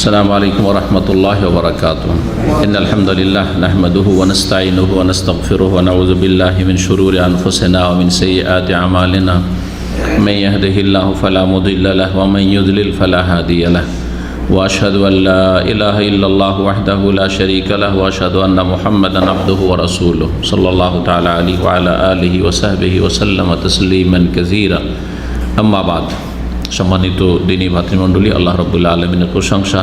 السلام عليكم ورحمة الله وبركاته إن الحمد لله نحمده ونستعينه ونستغفره ونعوذ بالله من شرور أنفسنا ومن سيئات أعمالنا من يهده الله فلا مضل له ومن يضلل فلا هادي له وأشهد أن لا إله إلا الله وحده لا شريك له وأشهد أن محمدا عبده ورسوله صلى الله تعالى عليه وعلى آله وصحبه وسلم تسليما كثيرا أما بعد সম্মানিত দিনী ভাতৃমণ্ডলী, আল্লাহ রাব্বুল আলামিনের প্রশংসা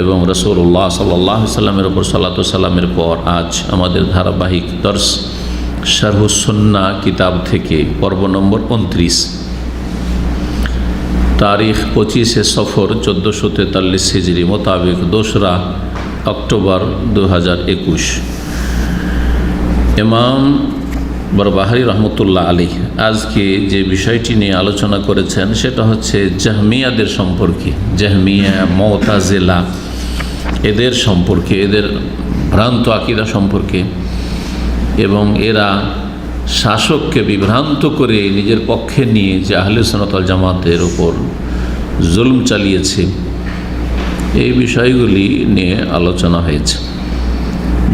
এবং রাসূলুল্লাহ সাল্লাল্লাহু আলাইহি সাল্লামের উপর সালাতু সালামের পর আজ আমাদের ধারাবাহিক দর্স শারহুস সুন্নাহ কিতাব থেকে পর্ব নম্বর 29, তারিখ 25 সফর 1443 হিজরি মোতাবেক 2 অক্টোবর 2021। ইমাম বরবাহারি রহমতুল্লাহ আলাইহি আজকে যে বিষয়টি নিয়ে আলোচনা করেছেন সেটা হচ্ছে জাহমিয়াদের সম্পর্কে, জাহমিয়া, মুতাজিলা, এদের সম্পর্কে, এদের ভ্রান্ত আকীদা সম্পর্কে, এবং এরা শাসককে বিভ্রান্ত করে নিজের পক্ষে নিয়ে যে আহলে সুন্নাত ওয়াল জামাতের উপর জুলম চালিয়েছে, এই বিষয়গুলি নিয়ে আলোচনা হয়েছে।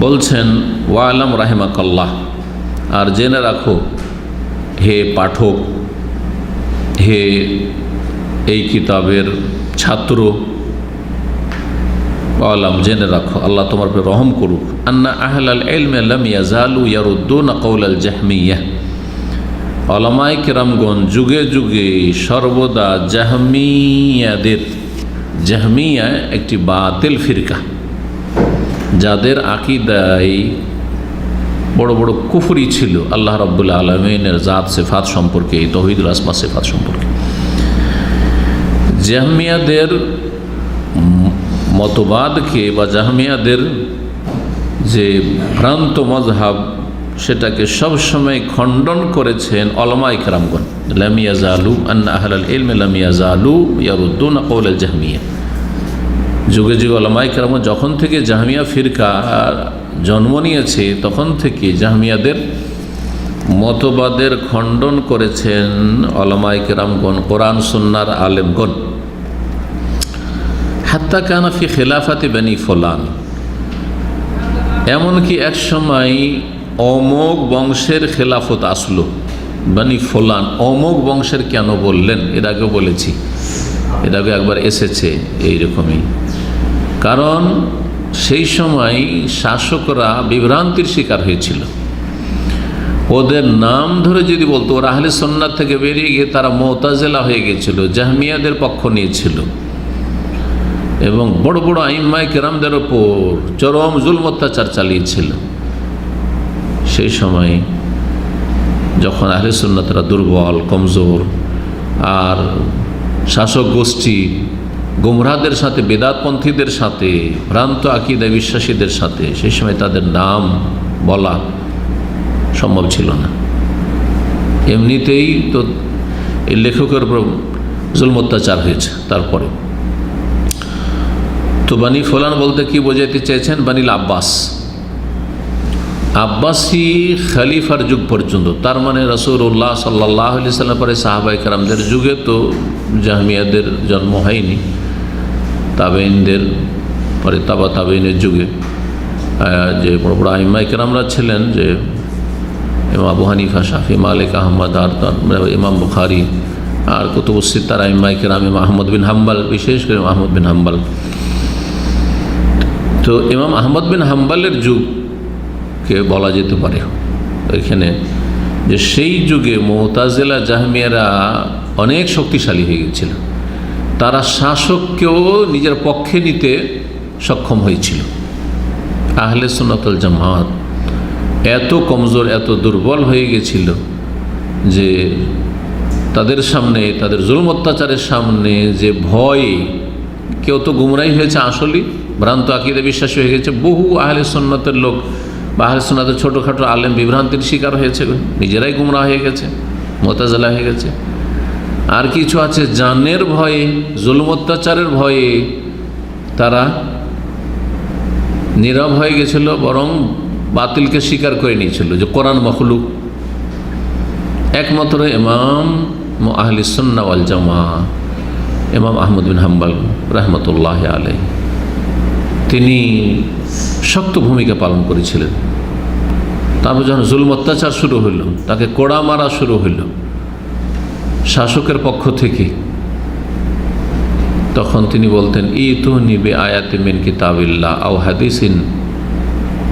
বলছেন ওয়ালাম রাহিমাকাল্লাহ, আর জেনে রাখো হে পাঠক, হে এই কিতাবের ছাত্র, আলাম জেনে রাখো, আল্লাহ তোমার উপরে রহম করুক, আন্না আহলাল ইলমি লাম ইয়াজালু ইয়ারুদ্দুনা কওলাল জাহমিয়্যাহ, উলামায়ে কেরামগণ যুগে যুগে সর্বদা জাহমিয়া একটি বাতিল ফিরকা, যাদের আকীদায় বড় বড় কুফরি ছিল আল্লাহ রাব্বুল আলামিনের জাত সিফাত সম্পর্কে, তাওহীদুল আসমা সিফাত সম্পর্কে। জাহমিয়াদের মতবাদকে বা জাহমিয়াদের যে ভ্রান্ত মযহাব, সেটাকে সবসময় খণ্ডন করেছেন উলামায়ে কেরামগণ। লাম ইয়াজালু আন্না আহলাল ইলমি লাম ইয়াজালু ইয়ারুদ্দুনা কওলাল জাহমিয়া, যুগে যুগে উলামায়ে কেরামগণ যখন থেকে জাহমিয়া ফিরকা জন্ম নিয়েছে তখন থেকে জাহমিয়াদের মতবাদের খণ্ডন করেছেন উলামায়ে কেরামগণ, কোরআন সুন্নাহর আলেমগণ। হাত্তা কানা ফি খিলাফাতি বনি ফুলান, এমনকি এক সময় অমুক বংশের খেলাফত আসলো। বনি ফুলান, অমুক বংশের কেন বললেন? এর আগেও বলেছি, এর আগে একবার এসেছে এইরকমই। কারণ সেই সময় শাসকরা বিভ্রান্তির শিকার হয়েছিল। ওদের নাম ধরে যদি বলতো, ওরা আহলে সুন্নাত থেকে বেরিয়ে গিয়ে তারা মুতাজিলা হয়ে গিয়েছিল, জাহমিয়াদের পক্ষ নিয়েছিল, এবং বড় বড় আইম্মায়ে কেরামদের ওপর চরম জুলম অত্যাচার চালিয়েছিল। সেই সময় যখন আহলে সুন্নাতরা দুর্বল, কমজোর, আর শাসক গোষ্ঠী গুমরাহদের সাথে, বেদাতপন্থীদের সাথে, ভ্রান্ত আকীদা বিশ্বাসীদের সাথে, সেই সময় তাদের নাম বলা সম্ভব ছিল না। এমনিতেই তো এই লেখকের উপর জুলম অত্যাচার হয়েছে। তারপরে তো বনি ফুলান বলতে কি বোঝাতে চেয়েছেন? বনিল আব্বাস, আব্বাসী খলিফার যুগ পর্যন্ত, তার মানে রাসূলুল্লাহ সাল্লাল্লাহু আলাইহি ওয়াসাল্লাম পরে সাহাবায়ে কেরামদের যুগে তো জাহমিয়াদের জন্ম হয়নি, তাবেঈনদের পরে তাবেঈনের যুগে যে বড় বড় আইম্মায়ে কেরামরা ছিলেন, যে ইমাম আবু হানিফা, শাফি, মালিক, আহমদ, আর ইমাম বুখারী, আর কুতুবুস সিত্তার আইম্মায়ে কেরাম, ইমাম আহমদ বিন হাম্বল, বিশেষ করে ইমাম আহমদ বিন হাম্বল। তো ইমাম আহমদ বিন হাম্বলের যুগকে বলা যেতে পারে এখানে, যে সেই যুগে মুতাজিলা জাহমিয়ারা অনেক শক্তিশালী হয়ে গেছিল। তারা শাসককেও নিজের পক্ষে নিতে সক্ষম হয়েছিল। আহলে সুন্নাত ওয়াল জামাত এত কমজোর, এত দুর্বল হয়ে গেছিল যে তাদের সামনে, তাদের জুলম অত্যাচারের সামনে যে ভয়, কেউ তো গুমরাহী হয়েছে, আসলেই ভ্রান্ত আকীদা বিশ্বাসী হয়ে গেছে। বহু আহলে সুন্নাতের লোক বা আহলে সুন্নাতের ছোটোখাটো আলেম বিভ্রান্তির শিকার হয়েছে, নিজেরাই গুমরাহ হয়ে গেছে, মুতাজিলা হয়ে গেছে। আর কিছু আছে জানের ভয়ে, জুলম অত্যাচারের ভয়ে তারা নীরব হয়ে গেছিল, বরং বাতিলকে স্বীকার করে নিয়েছিল যে কোরআন মখলুক। একমাত্র ইমাম আহলে সুন্নাহ ওয়াল জামাত ইমাম আহমদ বিন হাম্বল রহমতুল্লাহ আলাইহি, তিনি শক্ত ভূমিকা পালন করেছিলেন। তারপর যখন জুলম অত্যাচার শুরু হইল, তাকে কোড়া মারা শুরু হইল শাসকের পক্ষ থেকে, তখন তিনি বলতেন ইতুনি বি আয়াতি মিন কিতাবিল্লাহ আও হাদিসিন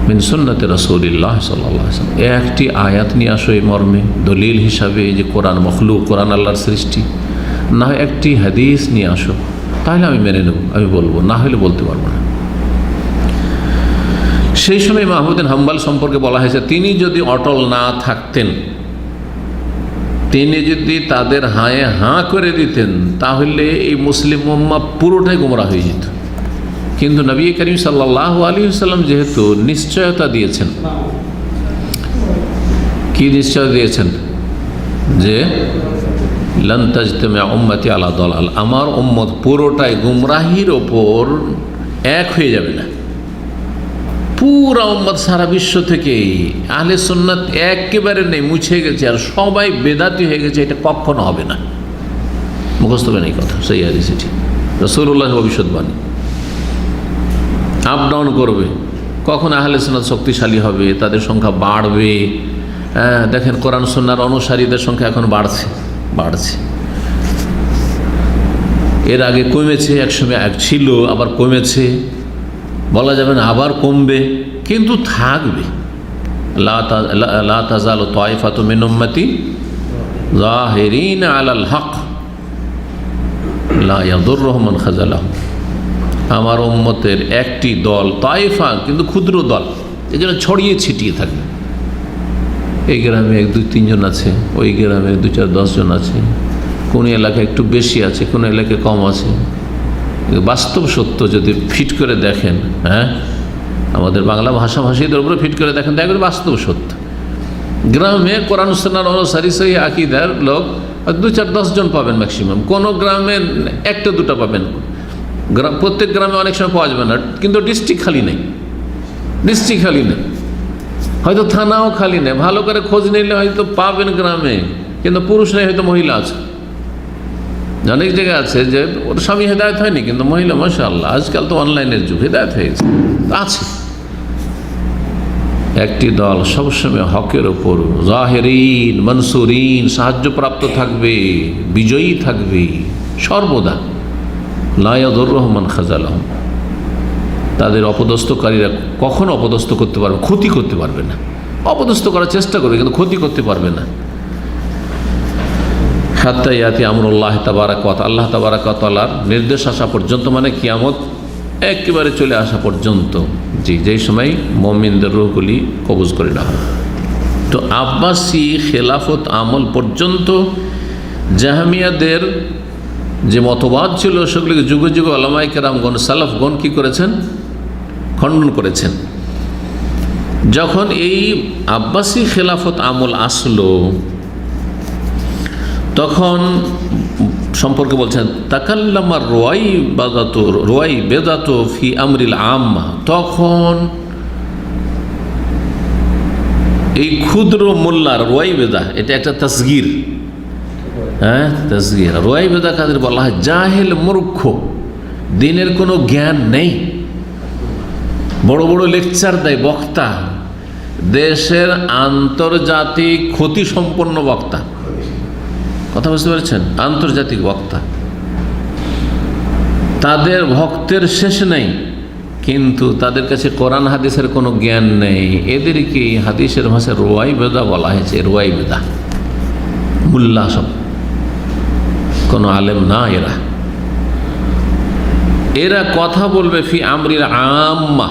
মিন সুন্নতি রাসূলিল্লাহ সাল্লাল্লাহু আলাইহি ওয়াসাল্লাম, একটি আয়াত নিয়ে আসো এই মর্মে দলিল হিসাবে, যে কোরআন মখলুক, কোরআন আল্লাহর সৃষ্টি, না হয় একটি হাদিস নিয়ে আসো, তাহলে আমি মেনে নেব, আমি বলবো, না হলে বলতে পারবো না। সেই সময় মাহমুদ বিন হাম্বল সম্পর্কে বলা হয়েছে, তিনি যদি অটল না থাকতেন, তিনি যদি তাদের হায়ে হাঁ করে দিতেন, তাহলে এই মুসলিম উম্মাহ পুরোটাই গোমরাহ হয়ে যেত। কিন্তু নবী করিম সাল্লাল্লাহু আলাইহি ওয়াসাল্লাম যেহেতু নিশ্চয়তা দিয়েছেন, কি নিশ্চয় দিয়েছেন, যে লান তাজতামিআ উম্মতি আলা দালাল, আমার উম্মত পুরোটাই গুমরাহির ওপর এক হয়ে যাবে না। পুরা উম্মত সারা বিশ্ব থেকে আহলে সুন্নাত একেবারে নেই, মুছে গেছে, আর সবাই বেদাতি হয়ে গেছে, এটা কখনো হবে না। মুখস্থ করেন এই কথা, সেই হাদিস, এটি রাসূলুল্লাহ ভবিষ্যৎবাণী। আপ ডাউন করবে, কখন আহলে সুন্নাত শক্তিশালী হবে, তাদের সংখ্যা বাড়বে। দেখেন কোরআন সুন্নাহর অনুসারীদের সংখ্যা এখন বাড়ছে। এর আগে কমেছে, একসময় এক ছিল, আবার কমেছে, বলা যাবে না আবার কমবে, কিন্তু থাকবে। লা তাজালু তায়ফাতু মিন উম্মতি যাহিরিনা আলাল হক লা ইয়াদুররুহুম মান খাযালাহুম, আমার উম্মতের একটি দল, তায়েফা কিন্তু ক্ষুদ্র দল, এই জন্য ছড়িয়ে ছিটিয়ে থাকবে। এই গ্রামে 1-2-3 জন আছে, ওই গ্রামে 2-4-10 জন আছে, কোন এলাকায় একটু বেশি আছে, কোন এলাকায় কম আছে। বাস্তব সত্য যদি ফিট করে দেখেন, আমাদের বাংলা ভাষাভাষীদের উপরে ফিট করে দেখেন, দেখবেন বাস্তব সত্য। গ্রামে কোরআন সুন্নাহর অনুসারী সহিহ আকীদার লোক 2-4-10 জন পাবেন ম্যাক্সিমাম, কোনো গ্রামে 1-2টা পাবেন। প্রত্যেক গ্রামে অনেক সময় পাওয়া যাবে না, কিন্তু ডিস্ট্রিক্ট খালি নেই, হয়তো থানাও খালি নেই। ভালো করে খোঁজ নিলে হয়তো পাবেন গ্রামে, কিন্তু পুরুষ নেই, হয়তো মহিলা আছে। অনেক জায়গায় আছে যে ওর স্বামী হেদায়েত হয়নি, কিন্তু মহিলা মাশাআল্লাহ, আজকাল তো অনলাইনের যুগ, হেদায়েত হয়েছে, আছে। একটি দল সবসময় হকের ওপর জাহিরিন মনসুরিন, সাহায্যপ্রাপ্ত থাকবে, বিজয়ী থাকবে সর্বদা। লা ইয়াদুররুহুম মান খাযালাহুম, তাদের অপদস্থকারীরা কখনো অপদস্থ করতে পারবে, ক্ষতি করতে পারবে না। অপদস্থ করার চেষ্টা করবে, কিন্তু ক্ষতি করতে পারবে না। হাত্তা ইয়াতি আমরুল্লাহ তাবারাকা ওয়া তাআলা, আল্লাহ তাবারাকা ওয়া তাআলার নির্দেশ আসা পর্যন্ত, মানে কিয়ামত একেবারে চলে আসা পর্যন্ত, যেই সময় মুমিনদের রূহগুলি কবজ করে নেওয়া হবে। তো আব্বাসি খেলাফত আমল পর্যন্ত জাহমিয়াদের যে মতবাদ ছিল, সেগুলিকে যুগে যুগে উলামায়ে কেরামগণ, সালাফগণ কি করেছেন, খণ্ডন করেছেন। যখন এই আব্বাসি খেলাফত আমল আসলো, তখন সম্পর্কে বলছেন তাকাল্লামা রুয়াই বেদাতু ফি আমরিল আম্মা, তখন এই ক্ষুদ্র মোল্লার রুয়াই বেদা, এটা একটা তাসগীর, তাসগীর। রুয়াই বেদা কাদের বলা হয়? জাহেল, মূর্খ, দিনের কোনো জ্ঞান নেই, বড় বড় লেকচার দেয় বক্তা, দেশের আন্তর্জাতিক ক্ষতি সম্পন্ন বক্তা, কথা বুঝতে পেরেছেন? আন্তর্জাতিক বক্তা, তাদের ভক্তের শেষ নেই, কিন্তু তাদের কাছে কোরআন হাদিসের কোনো জ্ঞান নেই। এদেরকে হাদিসের ভাষায় রুয়াই বেদা বলা হয়েছে। রুয়াই বেদা, মুল্লা সব, কোনো আলেম না। এরা কথা বলবে ফি আমরিল আম্মা,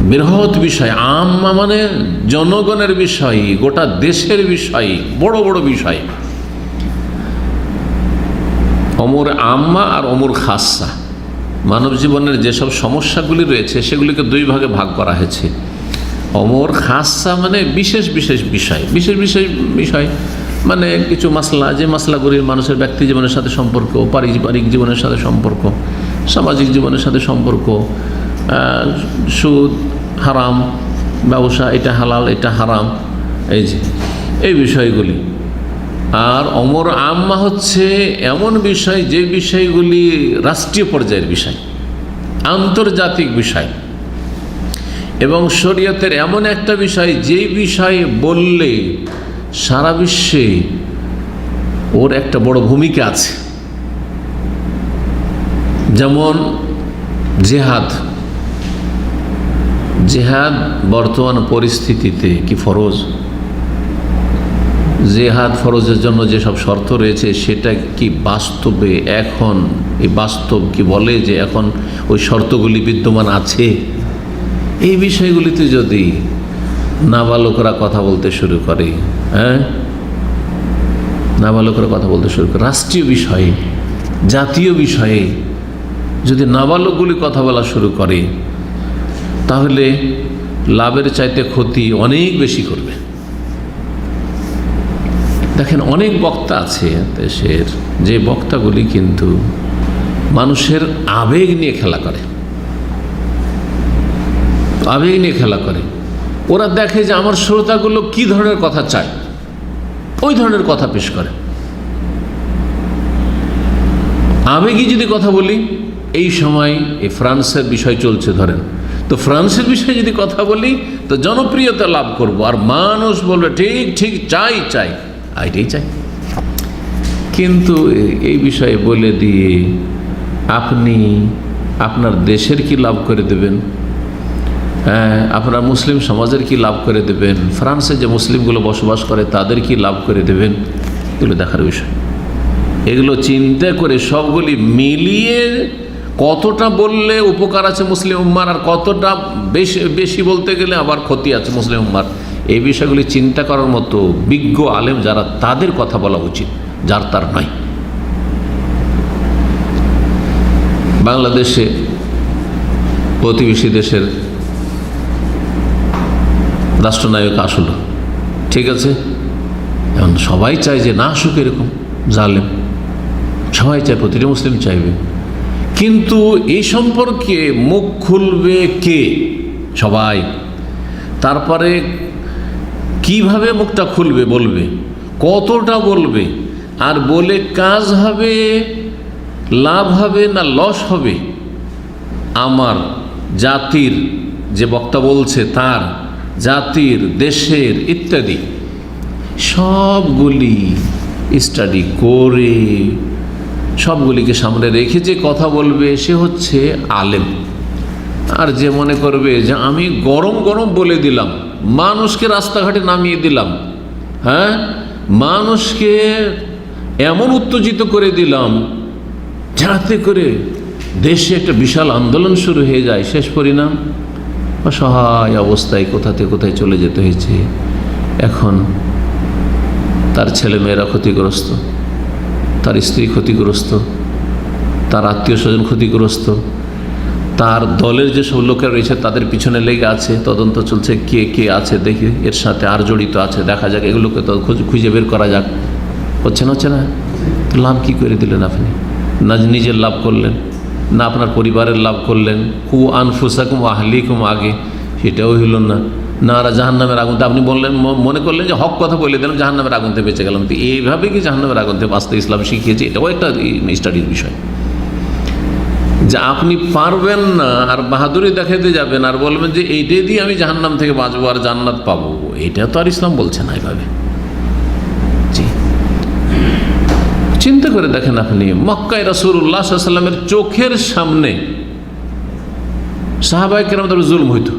বৃহৎ বিষয়। আম্মা মানে জনগণের বিষয়, গোটা দেশের বিষয়, বড় বড় বিষয়। অমর আম্মা আর অমর খাসা, মানব জীবনের যেসব সমস্যাগুলি রয়েছে সেগুলিকে দুই ভাগে ভাগ করা হয়েছে। অমর খাসা মানে বিশেষ বিশেষ বিষয়, বিশেষ বিশেষ বিষয় মানে কিছু মাসলা, যে মাসলাগুলির মানুষের ব্যক্তি জীবনের সাথে সম্পর্ক, পারিবারিক জীবনের সাথে সম্পর্ক, সামাজিক জীবনের সাথে সম্পর্ক, সুদ হারাম, ব্যবসা এটা হালাল এটা হারাম, এই যে এই বিষয়গুলি, আর অমর আম্মা হচ্ছে এমন বিষয় যে বিষয়গুলি রাষ্ট্রীয় পর্যায়ের বিষয়, আন্তর্জাতিক বিষয়, এবং শরীয়তের এমন একটা বিষয় যেই বিষয়ে বললে সারা বিশ্বে ওর একটা বড় ভূমিকা আছে। যেমন জেহাদ। জেহাদ বর্তমান পরিস্থিতিতে কি ফরজ? জেহাদ ফরজের জন্য যেসব শর্ত রয়েছে সেটা কি বাস্তবে এখন এই বাস্তব কি বলে যে এখন ওই শর্তগুলি বিদ্যমান আছে? এই বিষয়গুলিতে যদি নাবালকরা কথা বলতে শুরু করে, নাবালকরা কথা বলতে শুরু করে রাষ্ট্রীয় বিষয়ে, জাতীয় বিষয়ে যদি নাবালকগুলি কথা বলা শুরু করে, তাহলে লাভের চাইতে ক্ষতি অনেক বেশি করবে। দেখেন, অনেক বক্তা আছে দেশের, যে বক্তাগুলি কিন্তু মানুষের আবেগ নিয়ে খেলা করে, আবেগ নিয়ে খেলা করে। ওরা দেখে যে আমার শ্রোতাগুলো কি ধরনের কথা চায়, ওই ধরনের কথা পেশ করে। আবেগী যদি কথা বলি, এই সময় এই ফ্রান্সের বিষয় চলছে ধরেন, তো ফ্রান্সের বিষয়ে যদি কথা বলি তো জনপ্রিয়তা লাভ করব, আর মানুষ বলবে ঠিক ঠিক চাই চাই, এটাই চাই। কিন্তু এই বিষয়ে বলে দিয়ে আপনি আপনার দেশের কি লাভ করে দেবেন, আপনার মুসলিম সমাজের কি লাভ করে দেবেন, ফ্রান্সে যে মুসলিমগুলো বসবাস করে তাদের কি লাভ করে দেবেন, এগুলো দেখার বিষয়। এগুলো চিন্তা করে সবগুলি মিলিয়ে কতটা বললে উপকার আছে মুসলিম উম্মার, আর কতটা বেশি বলতে গেলে আবার ক্ষতি আছে মুসলিম উম্মার, এই বিষয়গুলি চিন্তা করার মতো বিজ্ঞ আলেম যারা, তাদের কথা বলা উচিত, যার তার নয়। বাংলাদেশে প্রতিবেশী দেশের রাষ্ট্রনায়ক আসলো, ঠিক আছে, এখন সবাই চায় যে না আসুক এরকম জালেম, সবাই চায়, প্রতিটি মুসলিম চাইবে, কিন্তু এই সম্পর্কে মুখ খুলবে কে? সবাই। তারপরে কিভাবে মুখটা খুলবে, বলবে কতটা বলবে, আর বলে কাজ হবে, লাভ হবে না লস হবে, আমার জাতির যে বক্তা বলছে তার, জাতির, দেশের ইত্যাদি সবগুলি স্টাডি করে সবগুলিকে সামনে রেখে যে কথা বলবে সে হচ্ছে আলেম। আর যে মনে করবে যে আমি গরম গরম বলে দিলাম, মানুষকে রাস্তাঘাটে নামিয়ে দিলাম, মানুষকে এমন উত্তেজিত করে দিলাম যাতে করে দেশে একটা বিশাল আন্দোলন শুরু হয়ে যায়, শেষ পরিণাম অসহায় অবস্থায় কোথা থেকে কোথায় চলে যেতে হয়েছে। এখন তার ছেলেমেয়েরা ক্ষতিগ্রস্ত, তার স্ত্রী ক্ষতিগ্রস্ত, তার আত্মীয় স্বজন ক্ষতিগ্রস্ত, তার দলের যেসব লোকেরা রয়েছে তাদের পিছনে লেগে আছে, তদন্ত চলছে কে কে আছে দেখি এর সাথে আর জড়িত আছে, দেখা যাক, এগুলোকে তো খুঁজে বের করা যাক। হচ্ছে না? লাভ কি করে দিলেন আপনি? না নিজের লাভ করলেন, না আপনার পরিবারের লাভ করলেন, আনফুসাকুম আহলিকুম আগে সেটাও হইল না, না আর জাহান্নামের আগুনতে আপনি বললেন, মনে করলেন যে হক কথা বলে দিলাম, জাহান্নামের আগুনতে বেঁচে গেলাম। তো এইভাবে কি জাহান্নামের আগুনতে বাঁচতে ইসলাম শিখিয়েছে? এটাও একটা স্টাডির বিষয়। যে আপনি পারবেন না আর বাহাদুরি দেখাতে যাবেন আর বলবেন যে এইটাই দিয়ে আমি জাহান্নাম থেকে বাঁচবো আর জান্নাত পাবো, এটা তো আর ইসলাম বলছে না এভাবে। জি, চিন্তা করে দেখেন আপনি, মক্কায় রাসূলুল্লাহ সাল্লাল্লাহু আলাইহি ওয়াসাল্লামের চোখের সামনে সাহাবায়ে কেরামদের জুলম হইতো,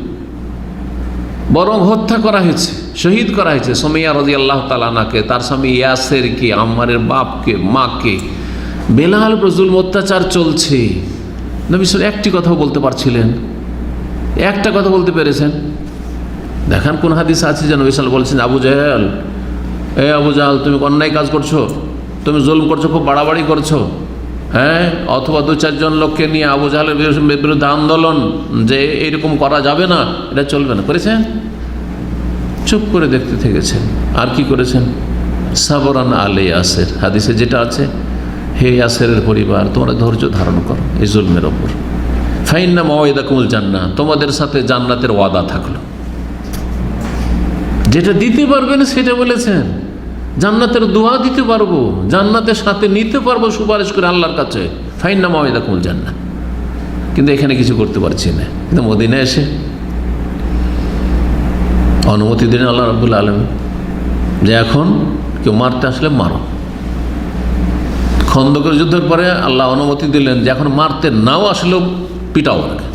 বরং হত্যা করা হয়েছে, শহীদ করা হয়েছে। সুমাইয়া রাদিয়াল্লাহু তাআলা আনহাকে, তার স্বামী ইয়াসেরকে, আম্মারের বাপকে, মাকে, বেলাল উপর জুলম অত্যাচার চলছে। নবী সাল্লাল্লাহু একটি কথাও বলতে পারছিলেন? একটা কথা বলতে পেরেছেন? দেখান কোন হাদিস আছে যে নবী সাল্লাল্লাহু বলছেন, আবু জাহেল, আবু জাহেল তুমি অন্যায় কাজ করছো, তুমি জুলম করছো, খুব বাড়াবাড়ি করছো, অথবা দু চারজন লোককে নিয়ে আবু জাহেলের বিরুদ্ধে আন্দোলন, যে এরকম করা যাবে না, এটা চলবে না, করেছেন? চুপ করে দেখতে থেকেছেন। আর কি করেছেন? সাবরান আলে ইয়াসের, হাদিসে যেটা আছে, হে ইয়াসেরের পরিবার তোমরা ধৈর্য ধারণ করো এই জুলমের ওপর, ফাইন্না মাওয়াইদাকুমুল জান্নাহ, তোমাদের সাথে জান্নাতের ওয়াদা থাকলো। যেটা দিতে পারবেন সেটা বলেছেন, জান্নাতের দোয়া দিতে পারবো, জান্নাতের সাথে নিতে পারবো সুপারিশ করে আল্লাহর কাছে, ফাইন্না মাওয়াইদাকুমুল জান্নাহ। কিন্তু এখানে কিছু করতে পারছি না। কিন্তু মদিনায় এসে অনুমতি দিলেন আল্লাহ রাব্বুল আলামিন যে এখন কেউ মারতে আসলে মারো। খন্দকের যুদ্ধের পরে আল্লাহ অনুমতি দিলেন যে এখন মারতে নাও আসলেও পিটাও ওদেরকে,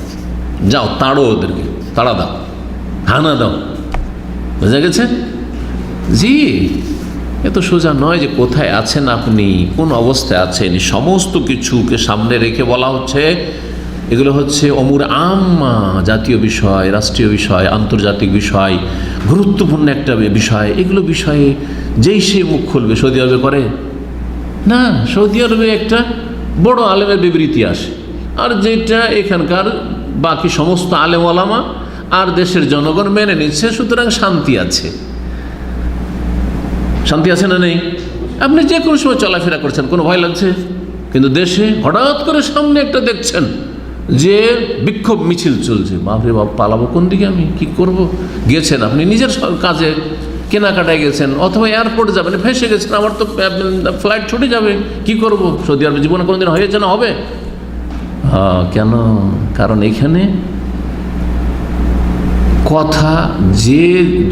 যাও তাড়ো ওদেরকে, তাড়া দাও, হানা দাও। বুঝা গেছে? জি, এত সোজা নয় যে কোথায় আছেন আপনি, কোন অবস্থায় আছেন, সমস্ত কিছুকে সামনে রেখে বলা হচ্ছে এগুলো হচ্ছে অমুর আম্মা, জাতীয় বিষয়, রাষ্ট্রীয় বিষয়, আন্তর্জাতিক বিষয়, গুরুত্বপূর্ণ একটা বিষয়। এগুলো বিষয়ে যেই সে মুখ খুলবে সৌদি আরবে করে না, সৌদি আরবে একটা বড় আলেমের বিবৃতি আসে, আর যেটা এখানকার বাকি সমস্ত আলেম ওলামা আর দেশের জনগণ মেনে নিচ্ছে, সুতরাং শান্তি আছে। শান্তি আছে না নেই? আপনি যে কোনো সময় চলাফেরা করছেন, কোনো ভয় লাগছে? কিন্তু দেশে হঠাৎ করে সামনে একটা দেখছেন যে বিক্ষোভ মিছিল চলছে, বাপরে বাপ, পালাবো কোন দিকে, আমি কি করব? গেছেন আপনি নিজের কাজে, কেনাকাটায় গেছেন, অথবা এয়ারপোর্টে যাবেন, ফেসে গেছেন, আমার তো ফ্লাইট ছুটে যাবে, কি করব? সৌদি আরবে জীবনে কোনোদিন হয়েছে না হবে? হ্যাঁ, কেন? কারণ এখানে কথা যে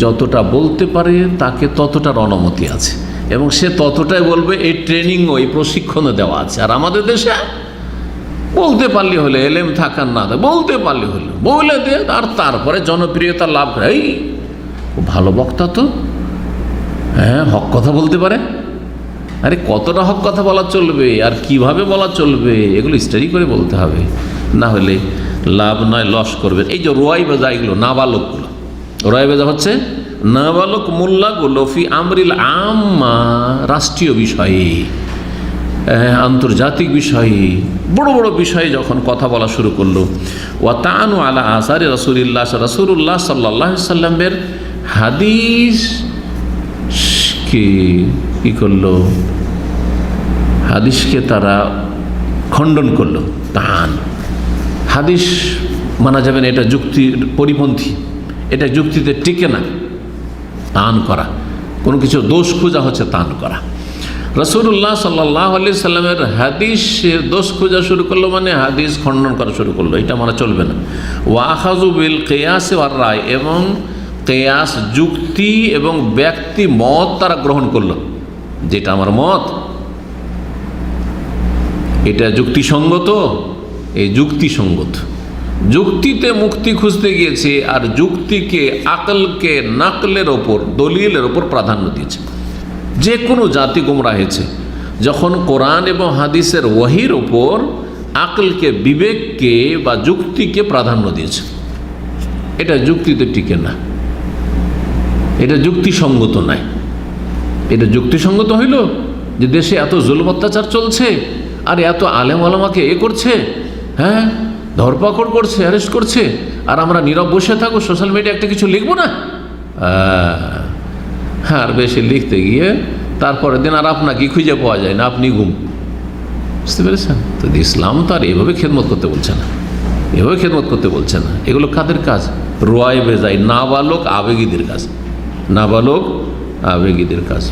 যতটা বলতে পারে তাকে ততটার অনুমতি আছে, এবং সে ততটাই বলবে। এই ট্রেনিংও, এই প্রশিক্ষণও দেওয়া আছে। আর আমাদের দেশে বলতে পারলে হলে, এলেম থাকার না, বলতে পারলে হলো, বলে দে, আর তারপরে জনপ্রিয়তা লাভ করে, এই ভালো বক্তা তো, হ্যাঁ হক কথা বলতে পারে। আরে কতটা হক কথা বলা চলবে আর কিভাবে বলা চলবে, এগুলো স্টাডি করে বলতে হবে, না হলে লাভ নয়, লস করবে। এই যে রোয়াই বেজা, এগুলো নাবালকগুলো, রোয়াই বেজা হচ্ছে নাবালক মোল্লাগুলো ফি আমরিল আম্মা, রাষ্ট্রীয় বিষয়ে, আন্তর্জাতিক বিষয়ে, বড় বড় বিষয়ে যখন কথা বলা শুরু করলো, ওয়া তাআনু আলা আসারি রাসূলিল্লাহ, রাসূলুল্লাহ সাল্লাল্লাহু আলাইহি সাল্লামের হাদিসকে কি করলো, হাদিসকে তারা খণ্ডন করলো। তান হাদিস মানা যাবে না, এটা যুক্তির পরিপন্থী, এটা যুক্তিতে টিকে না। তান করা, কোনো কিছু দোষ খোঁজা হচ্ছে তান করা। রাসূলুল্লাহ সাল্লাল্লাহু আলাইহি সাল্লামের হাদিসের দোষ খোঁজা শুরু করলো, মানে হাদিস খণ্ডন করা শুরু করলো, এটা মানা চলবে না। ওয়া আখাযু বিল কিয়াস ওয়ার রায়, এবং কিয়াস যুক্তি এবং ব্যক্তি মত তারা গ্রহণ করলো, যেটা আমার মত এটা যুক্তিসঙ্গত, এই যুক্তিসঙ্গত। যুক্তিতে মুক্তি খুঁজতে গিয়েছে, আর যুক্তিকে, আকলকে নাকলের ওপর, দলিলের ওপর প্রাধান্য দিয়েছে। যে কোনো জাতি গোমরাহ হয়েছে যখন কোরআন এবং হাদিসের ওয়াহির ওপর আকলকে, বিবেককে বা যুক্তিকে প্রাধান্য দিয়েছে। এটা যুক্তিতে টিকে না, এটা যুক্তিসঙ্গত নয়। এটা যুক্তিসঙ্গত হইল যে দেশে এত জুলুম অত্যাচার চলছে, আর এত আলেম ওলামাকে করছে, হ্যাঁ ধরপাকড় করছে, অ্যারেস্ট করছে, আর আমরা নীরব বসে থাকবো, সোশ্যাল মিডিয়া একটা কিছু লিখবো না? হ্যাঁ, আর বেশি লিখতে গিয়ে তারপরের দিন আর আপনাকে খুঁজে পাওয়া যায় না, আপনি গুম। বুঝতে পেরেছেন তো? ইসলাম তো আর এভাবে খেদমত করতে বলছে না, এভাবে খেদমত করতে বলছে না। এগুলো কাদের কাজ? রোয়াই বেজাই, নাবালক আবেগীদের কাজ, নাবালক আবেগীদের কাজ।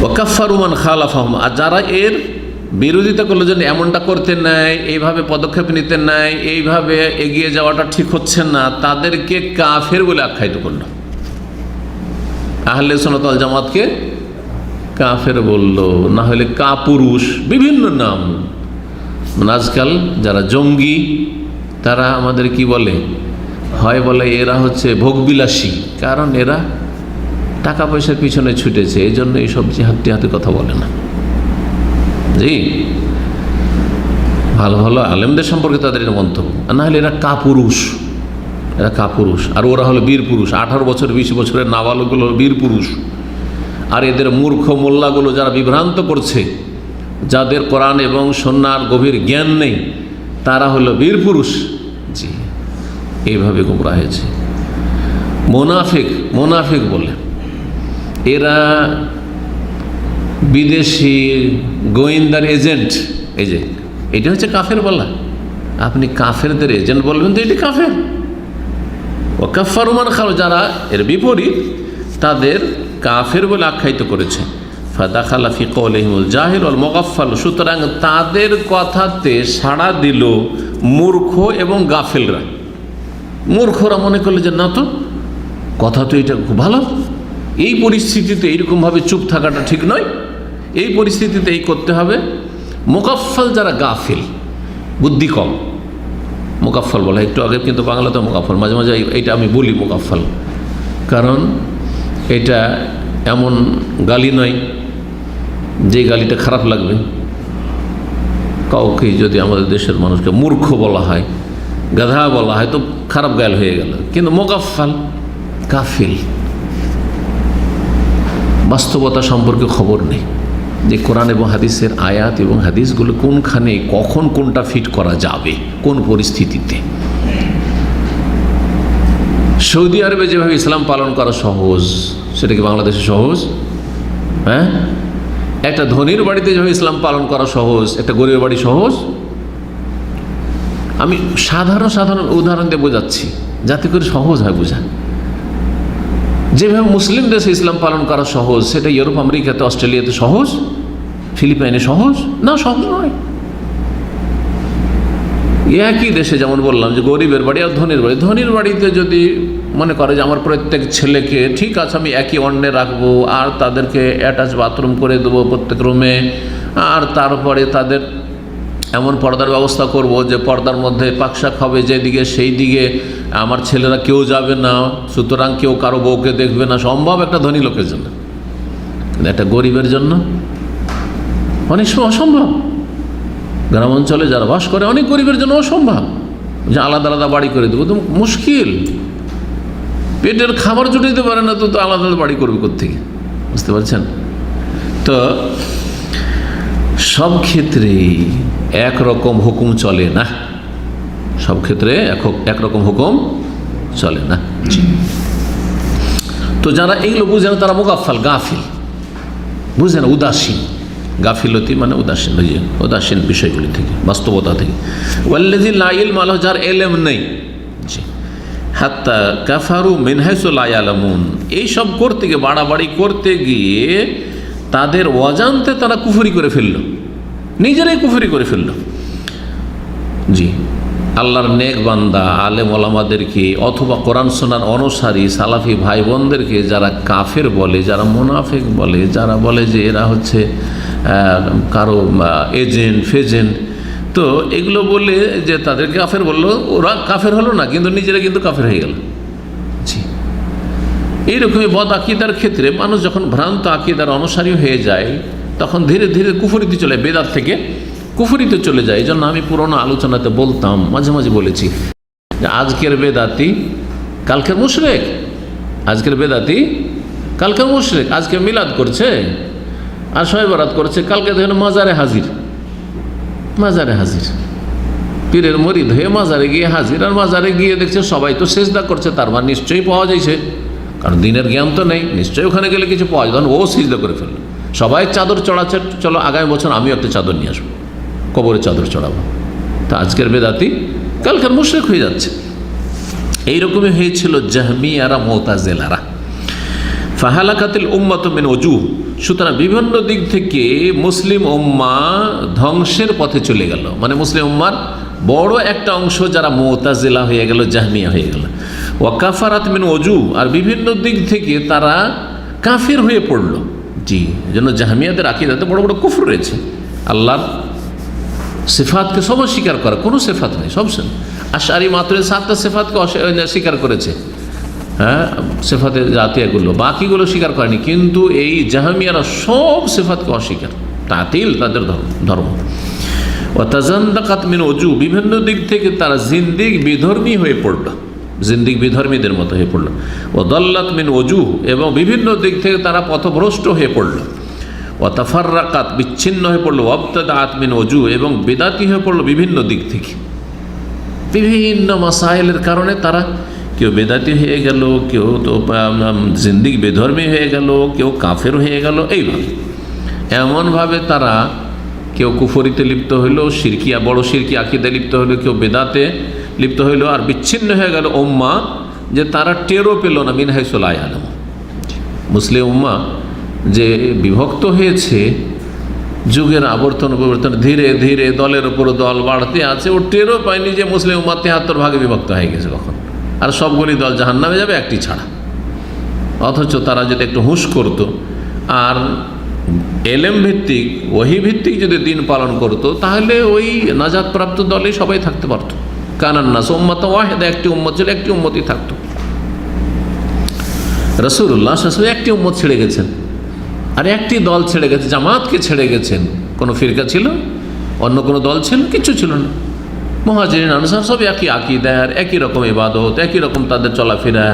ওয়াকাফারু মান খালাফাহুম, আর যারা এর বিরোধিতা করলো, যে এমনটা করতে নাই, এইভাবে পদক্ষেপ নিতে নাই, এইভাবে এগিয়ে যাওয়াটা ঠিক হচ্ছে না, তাদেরকে কাফের বলে আখ্যায়িত করলো। আহলে সুন্নাত ওয়াল জামাতকে কাফের বললো, না হলে কাপুরুষ, বিভিন্ন নাম। আজকাল যারা জঙ্গি তারা আমাদের কি বলে, হয় বলে এরা হচ্ছে ভোগবিলাসী, কারণ এরা টাকা পয়সার পিছনে ছুটেছে, এই জন্য এইসব জিহাদ হাতে কথা বলে না। জি, ভালো ভালো আলেমদের সম্পর্কে তাদের মন্তব্য, না হলে এরা কাপুরুষ, এরা কাপুরুষ। আর ওরা হলো বীর পুরুষ, 18 বছর 20 বছরের নাবালকগুলো বীর পুরুষ। আর এদের মূর্খ মোল্লাগুলো যারা বিভ্রান্ত করছে, যাদের কোরআন এবং সুন্নাহর গভীর জ্ঞান নেই, তারা হলো বীর পুরুষ। জি, এইভাবে গোমরাহ হয়েছে। মোনাফিক বলে, এরা বিদেশি গোয়েন্দার এজেন্ট। এই যে এটা হচ্ছে কাফের বলা, আপনি কাফেরদের এজেন্ট বলবেন তো এটি কাফের। ওয়াকাফারু মান খালাফ, যারা এর বিপরীত তাদের কাফের বলে আখ্যায়িত করেছে। ফাদাখালা ফি কওলিহিমুল জাহিল ওয়াল মুগাফফাল, সুতরাং তাদের কথাতে সাড়া দিল মূর্খ এবং গাফেলরা। মূর্খরা মনে করলে যে না, তো কথা তো এটা খুব ভালো, এই পরিস্থিতিতে এইরকমভাবে চুপ থাকাটা ঠিক নয়, এই পরিস্থিতিতে এই করতে হবে। মুগাফফাল যারা গাফেল, বুদ্ধি কম, মুগাফফাল বলা একটু আগে, কিন্তু বাংলাতে মুগাফফাল, মাঝে মাঝে এইটা আমি বলি মুগাফফাল, কারণ এটা এমন গালি নয় যে গালিটা খারাপ লাগবে। কাউকে যদি আমাদের দেশের মানুষকে মূর্খ বলা হয়, গাধা বলা হয়, তো খারাপ গাল হয়ে গেল। কিন্তু মুগাফফাল গাফিল, বাস্তবতা সম্পর্কে খবর নেই যে কোরআন এবং হাদিসের আয়াত এবং হাদিসগুলো কোনখানে কখন কোনটা ফিট করা যাবে, কোন পরিস্থিতিতে। সৌদি আরবে যেভাবে ইসলাম পালন করা সহজ, সেটা কি বাংলাদেশে সহজ? হ্যাঁ, একটা ধনীর বাড়িতে যেভাবে ইসলাম পালন করা সহজ, একটা গরিবের বাড়ি সহজ? আমি সাধারণ উদাহরণ দিয়ে বোঝাচ্ছি যাতে করে সহজ হয় বোঝা। যেভাবে মুসলিম দেশে ইসলাম পালন করা সহজ, সেটা ইউরোপ, আমেরিকাতে, অস্ট্রেলিয়াতে সহজ, ফিলিপাইনে সহজ না? সহজ নয়। একই দেশে যেমন বললাম যে গরিবের বাড়ি আর ধনীর বাড়ি, ধনীর বাড়িতে যদি মনে করে যে আমার প্রত্যেক ছেলেকে ঠিক আছে আমি একই অন্নে রাখবো, আর তাদেরকে অ্যাটাচ বাথরুম করে দেবো প্রত্যেক রুমে, আর তারপরে তাদের এমন পর্দার ব্যবস্থা করব যে পর্দার মধ্যে পাকশাক হবে যেদিকে সেই দিকে আমার ছেলেরা কেউ যাবে না, সুতরাং কেউ কারো বউকে দেখবে না। সম্ভব একটা ধনী লোকের জন্য, কিন্তু একটা গরিবের জন্য অনেক সময় অসম্ভব। গ্রাম অঞ্চলে যারা বাস করে অনেক গরিবের জন্য অসম্ভব যে আলাদা আলাদা বাড়ি করে দেবো, তো মুশকিল। পেটের খাবার জুটে দিতে পারে না, তো আলাদা আলাদা বাড়ি করবে কোত্থেকে? বুঝতে পারছেন তো? সব ক্ষেত্রে একরকম হুকুম চলে না, সব ক্ষেত্রে একরকম হুকুম চলে না। তো যারা এইগুলো বুঝে না তারা মুগাফফাল, গাফিল, বুঝে না, উদাসীন। গাফিলতি মানে উদাসীন, উদাসীন বিষয়গুলি থেকে, বাস্তবতা থেকে। ওয়াল্লাযী লা ইলমা লাহু, যার এলেম নেই। হাত্তা কাফারু মিন হাইসু লা ইয়ালামুন, এইসব করতে গিয়ে, বাড়াবাড়ি করতে গিয়ে তাদের অজান্তে তারা কুফরি করে ফেলল, নিজেরাই কুফরি করে ফেলল। জি, আল্লাহর নেক বান্দা আলেম ওলামাদেরকে অথবা কোরআন সুন্নাহর অনুসারী সালাফি ভাই বোনদেরকে যারা কাফের বলে, যারা মুনাফিক বলে, যারা বলে যে এরা হচ্ছে কারো এজেন্ট ফেজেন্ট, তো এগুলো বলে যে তাদেরকে কাফের বললো, ওরা কাফের হলো না, কিন্তু নিজেরা কিন্তু কাফের হয়ে গেল। জি, এইরকমই বদ আকিদার ক্ষেত্রে মানুষ যখন ভ্রান্ত আকিদার অনুসারী হয়ে যায়, তখন ধীরে ধীরে কুফরিতে চলে, বেদাত থেকে কুফরিতে চলে যায়। এই জন্য আমি পুরোনো আলোচনাতে বলতাম, মাঝে মাঝে বলেছি যে আজকের বেদাতি কালকের মুশরিক, আজকের বেদাতি কালকের মুশরিক। আজকে মিলাদ করছে আর শবে বরাত করছে, কালকে দেখেন মাজারে হাজির, মাজারে হাজির, পীরের মরিদ হয়ে মাজারে গিয়ে হাজির, আর মাজারে গিয়ে দেখছে সবাই তো সেজদা করছে, তার মানে নিশ্চয়ই পাওয়া যাইছে, কারণ দিনের জ্ঞান তো নেই, নিশ্চয়ই ওখানে গেলে কিছু পাওয়া যায়। ও সিজদা করে ফেললো, সবাই চাদর চড়াচ্ছে, চলো আগামী বছর আমিও একটা চাদর নিয়ে আসবো, কবরে চাদর চড়াবো। তা আজকের বেদাতি কালকের মুশরিক হয়ে যাচ্ছে। এইরকমই হয়েছিল জাহমিয়ারা, মুতাজিলারা। ফাহালাকাতিল উম্মাতু মিন ওজুহ, সুতরাং বিভিন্ন দিক থেকে মুসলিম উম্মাহ ধ্বংসের পথে চলে গেল। মানে মুসলিম উম্মার বড় একটা অংশ যারা মুতাজিলা হয়ে গেল, জাহমিয়া হয়ে গেল। ওয়া কাফারাত মিন ওজুহ, আর বিভিন্ন দিক থেকে তারা কাফির হয়ে পড়ল। জি, এজন্য জাহমিয়াদের আকীদাতে বড় বড় কুফর রয়েছে। আল্লাহর সিফাতকে সব স্বীকার করা, কোনো সিফাত নেই, সব আশআরী মাতুরিদী 7টা সিফাতকে স্বীকার করেছে, হ্যাঁ, সিফাতে জাতীয়গুলো, বাকিগুলো স্বীকার করেনি। কিন্তু এই জাহমিয়ারা সব সিফাতকে অস্বীকার, তাতিল তাদের ধর্ম। ওয়া তাজান্দাকাত মিন ওজুহ, বিভিন্ন দিক থেকে তারা জিন্দিক বিধর্মী হয়ে পড়ল, জিন্দিক বিধর্মীদের মতো হয়ে পড়ল। ওয়া দাল্লাত মিন ওজুহ, এবং বিভিন্ন দিক থেকে তারা পথভ্রষ্ট হয়ে পড়ল। ওয়া তাফাররাকাত, বিচ্ছিন্ন হয়ে পড়ল। ওয়াবতাদাআত মিন ওজুহ, এবং বিদাতি হয়ে পড়ল বিভিন্ন দিক থেকে, বিভিন্ন মাসাইলের কারণে তারা কেউ বেদাতি হয়ে গেল, কেউ তো জিন্দিক বেধর্মী হয়ে গেল, কেউ কাফের হয়ে গেল। এইভাবে এমনভাবে তারা কেউ কুফরিতে লিপ্ত হইল, শিরকিয়া, বড় শিরকি আকীদা লিপ্ত হইল, কেউ বেদাতে লিপ্ত হইল, আর বিচ্ছিন্ন হয়ে গেল উম্মাহ, যে তারা টেরও পেল না মিন হাইসু লা ইয়ালামুন। মুসলিম উম্মাহ যে বিভক্ত হয়েছে, যুগের আবর্তন পরিবর্তন, ধীরে ধীরে দলের উপর দল বাড়তে আছে, ও টেরও পায়নি যে মুসলিম উম্মাহ 73 ভাগে বিভক্ত হয়ে গেছে কখন, আর সবগুলি দল জাহান্নামে যাবে একটি ছাড়া। অথচ তারা যদি একটু হুঁশ করতো আর এলেম ভিত্তিক ওহী ভিত্তিক যদি দিন পালন করতো, তাহলে ওই নাজাতপ্রাপ্ত দলে সবাই থাকতে পারত। কানান নাস উম্মাতান ওয়াহিদা, একটি উম্মত ছিল, একটি উম্মতই থাকতো। রাসূলুল্লাহ সাল্লাল্লাহু আলাইহি ওয়াসাল্লাম একটি উম্মত ছেড়ে গেছেন, আর একটি দল ছেড়ে গেছে, জামাতকে ছেড়ে গেছেন। কোনো ফিরকা ছিল, অন্য কোনো দল ছিল, কিছু ছিল না। মুহাজিরিন আনসার সব একই আকীদার, একই রকম ইবাদত, একই রকম তাদের চলাফেরা,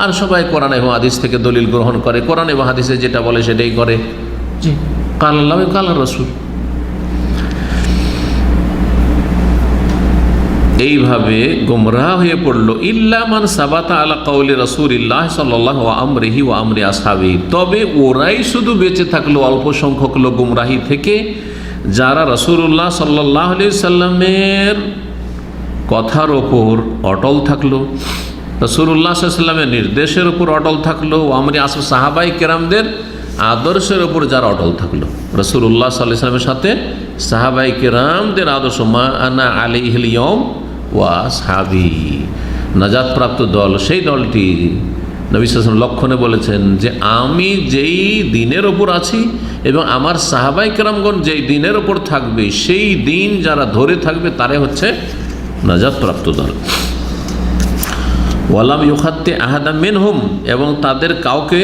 আর সবাই কোরআন এবং হাদিস থেকে দলিল গ্রহণ করে, কোরআন এবং হাদিসে যেটা বলে সেটাই করে। জি, কাল আল্লাহ কাল রাসূল। এইভাবে গোমরাহ হয়ে পড়ল। ইল্লা মান সাবাতা আলা কাউলি রাসূলিল্লাহ সাল্লাল্লাহু আমরিহি ওয়া আমরি আসহাবিহি, তবে ওরাই শুধু বেঁচে থাকলো, অল্প সংখ্যক লোক গুমরাহি থেকে, যারা রাসূলুল্লাহ সাল্লাল্লাহু আলাইহি সাল্লামের কথার ওপর অটল থাকলো, রাসূলুল্লাহ সাল্লাল্লাহু আলাইহি সাল্লামের নির্দেশের উপর অটল থাকলো, আমরি আসহাব সাহাবায়ে কেরামদের আদর্শের ওপর যারা অটল থাকলো। রাসূলুল্লাহ সাল্লাল্লাহু আলাইহি সাল্লামের সাথে সাহাবায়ে কেরামদের আদর্শ, মা আনা আলাইহিল ইয়াউম ওয়া আসহাবি, নাজাতপ্রাপ্ত দল, সেই দলটি নবী সাল্লাল্লাহু আলাইহি ওয়াসাল্লাম লক্ষণে বলেছেন যে আমি যেই দিনের ওপর আছি এবং আমার সাহাবায়ে কেরামগণ যেই দিনের ওপর থাকবে, সেই দিন যারা ধরে থাকবে তারাই হচ্ছে নাজাতপ্রাপ্ত দল। ওয়ালাম ইউখাত্তি আহাদাম মিনহুম, এবং তাদের কাউকে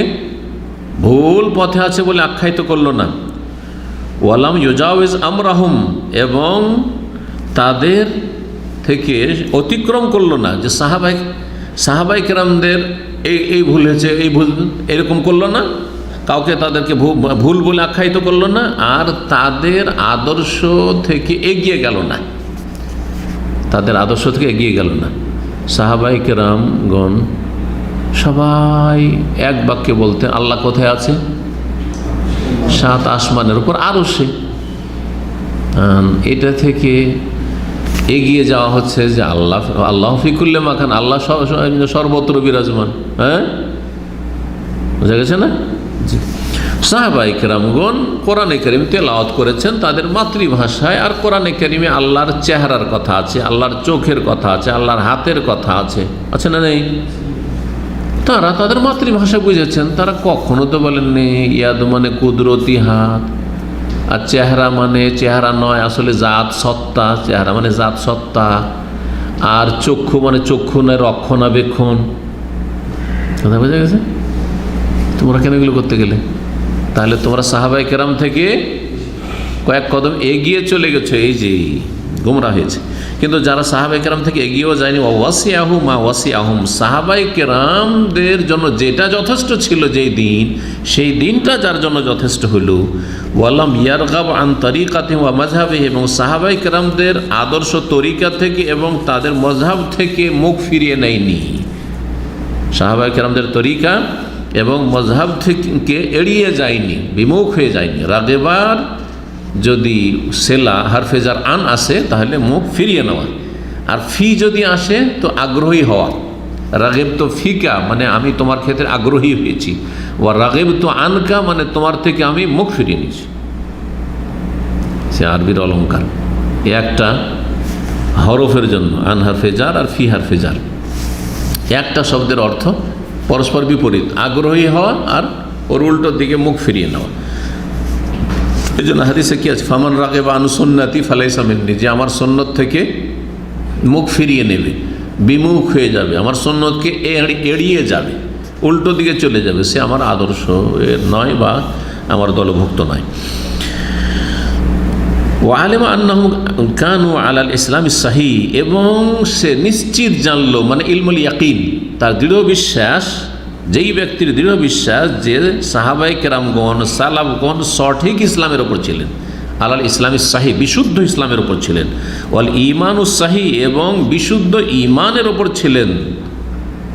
ভুল পথে আছে বলে আখ্যায়িত করলো না। ওয়ালাম ইউজাউজ আমরাহুম, এবং তাদের থেকে অতিক্রম করলো না, যে সাহাবায়ে কেরামদের এই ভুল হয়েছে, এই ভুল এরকম করলো না, কাউকে তাদেরকে ভুল বলে আখ্যায়িত করলো না, আর তাদের আদর্শ থেকে এগিয়ে গেল না, তাদের আদর্শ থেকে এগিয়ে গেল না। সাহাবায়ে কেরামগণ সবাই এক বাক্যে বলতে, আল্লাহ কোথায় আছে? 7 আসমানের উপর আরশে। এটা থেকে এগিয়ে যাওয়া হচ্ছে যে আল্লাহ ফি কুল্লি মাকান, আল্লাহ সর্বত্র বিরাজমান। হ্যাঁ, বুঝা গেছে না? জি। সাহাবায়ে কেরামগণ কোরআনে কারীম তেলাওয়াত করেছেন তাদের মাতৃভাষায়, আর কোরআনে কারীমে আল্লাহর চেহারার কথা আছে, আল্লাহর চোখের কথা আছে, আল্লাহর হাতের কথা আছে, আছে না নেই? তারা তাদের মাতৃভাষা বুঝেছেন, তারা কখনো তো বলেননি ইয়াদ মানে কুদরতি হাত, আর চেহারা মানে চেহারা নয়, আসলে জাত সত্তা, চেহারা মানে জাত সত্তা, আর চক্ষু মানে চক্ষু নয়, রক্ষণাবেক্ষণ। কথা বোঝা গেছে? তোমরা কেন এগুলো করতে গেলে? তাহলে তোমরা সাহাবায়ে কেরাম থেকে কয়েক কদম এগিয়ে চলে গেছো, এই যে গোমরা হয়েছে। কিন্তু যারা সাহাবায়ে কেরাম থেকে এগিয়েও যায়নি, ওয়াসিয়াহু মা ওয়াসিয়াহুম, সাহাবায়ে কেরামদের জন্য যেটা যথেষ্ট ছিল যেই দিন, সেই দিনটা যার জন্য যথেষ্ট হলো। ওয়ালাম ইয়ারগাব আন তরিকাতিহিম ওয়া মাযহাবিহিম, এবং সাহাবায়ে কেরামদের আদর্শ তরিকা থেকে এবং তাদের মযহাব থেকে মুখ ফিরিয়ে নেয়নি। সাহাবায়ে কেরামদের তরিকা এবং মযহাব থেকে এড়িয়ে যায়নি, বিমুখ হয়ে যায়নি। রাগেবার যদি সেলা হারফেজার আন আসে তাহলে মুখ ফিরিয়ে নেওয়া, আর ফি যদি আসে তো আগ্রহী হওয়া। রাগেব তো ফিকা মানে আমি তোমার ক্ষেত্রে আগ্রহী হয়েছি, ও রাগেব তো আনকা মানে তোমার থেকে আমি মুখ ফিরিয়ে নিয়েছি। সে আরবির অলঙ্কার, একটা হরফের জন্য আন হারফেজার আর ফি হারফেজার, একটা শব্দের অর্থ পরস্পর বিপরীত, আগ্রহী হওয়া আর ওর উল্টোর দিকে মুখ ফিরিয়ে নেওয়া। এই জন্য হাদিসে কি আছে? ফামান রাগিবা আন সুন্নতি ফালাইসা মিন্নি, যে আমার সুন্নত থেকে মুখ ফিরিয়ে নেবে, বিমুখ হয়ে যাবে, আমার সুন্নতকে এড়িয়ে যাবে, উল্টো দিকে চলে যাবে, সে আমার আদর্শ এর নয় বা আমার দলভুক্ত নয়। ওয়ালিমা আন্নাহুম কানু আলাল ইসলামিস সাহি, এবং সে নিশ্চিত জানলো, মানে ইলমুল ইয়াকিন, তার দৃঢ় বিশ্বাস, যেই ব্যক্তির দৃঢ় বিশ্বাস যে সাহাবায়ে কেরামগণ সালাফগণ সঠিক ইসলামের ওপর ছিলেন, আলাল ইসলামিস সাহি, বিশুদ্ধ ইসলামের ওপর ছিলেন, ওয়াল ঈমানুস সাহি, এবং বিশুদ্ধ ঈমানের ওপর ছিলেন,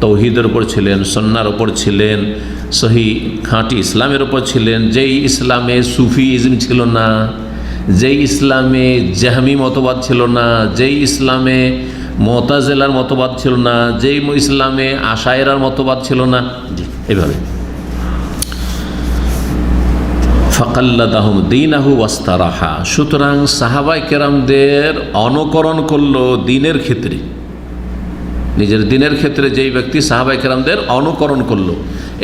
তৌহিদের ওপর ছিলেন, সুন্নাহর ওপর ছিলেন, সহি খাঁটি ইসলামের ওপর ছিলেন, যেই ইসলামে সুফিইজম ছিল না, যেই ইসলামে জাহমি মতবাদ ছিল না, যেই ইসলামে মুতাজিলার মতবাদ ছিল না, যেই ইসলামে আশায়েরার মতবাদ ছিল না। জি, এইভাবে ফাকাল্লাদাহুম দীনাহু ওয়াস্তারাহা, সুতরাং সাহাবায়ে কেরামদের অনুকরণ করলো দ্বীনের ক্ষেত্রে, নিজের দ্বীনের ক্ষেত্রে যেই ব্যক্তি সাহাবায়ে কেরামদের অনুকরণ করলো।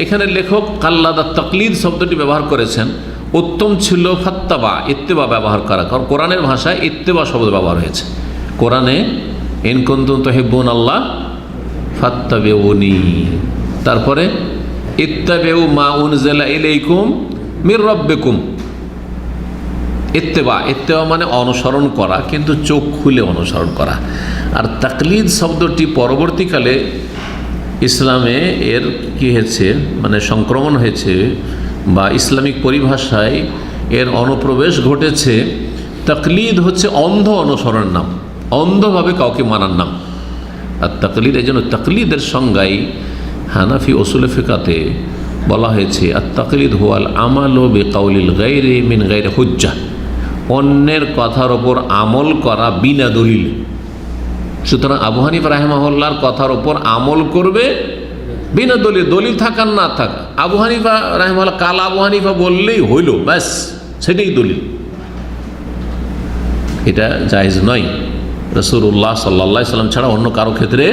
এখানে লেখক কাল্লাদা তাকলিদ শব্দটি ব্যবহার করেছেন, উত্তম ছিল ফাত্তাবা, ইত্তেবা ব্যবহার করা, কারণ কোরআনের ভাষায় ইত্তেবা শব্দ ব্যবহার হয়েছে। কোরআনে ইন কুনতুম তুহিব্বুনাল্লাহ ফাত্তাবিউনি, তারপরে ইত্তাবিউ মা উনজিলা ইলাইকুম মির রাব্বিকুম। ইত্তেবা, ইত্তেবা মানে অনুসরণ করা, কিন্তু চোখ খুলে অনুসরণ করা। আর তাকলিদ শব্দটি পরবর্তীকালে ইসলামে এর কি হয়েছে, মানে সংক্রমণ হয়েছে, বা ইসলামিক পরিভাষায় এর অনুপ্রবেশ ঘটেছে। তাকলিদ হচ্ছে অন্ধ অনুসরণের নাম, অন্ধভাবে কাউকে মানার নাম। আর তাকলিদ, এই জন্য তাকলিদের সংজ্ঞায় হানাফি উসুল ফিকাতে বলা হয়েছে আর তাকলিদ হুয়াল আমালু বিকাউলিল গায়রি মিন গায়রি হুজ্জাহ, অন্যের কথার ওপর আমল করা বিনা দলিল। সুতরাং আবু হানিফা রাহিমাহুল্লাহর কথার ওপর আমল করবে বিনা দলিল, দলিল থাকার না থাকা। আবু হানিফা রাহিমাহুল্লাহ কাল আবু হানিফা বললেই হইল, ব্যাস সেটাই দলিল। এটা জায়েজ নয়। রাসূলুল্লাহ সাল্লাল্লাহু আলাইহি সাল্লাম ছাড়া অন্য কারো ক্ষেত্রে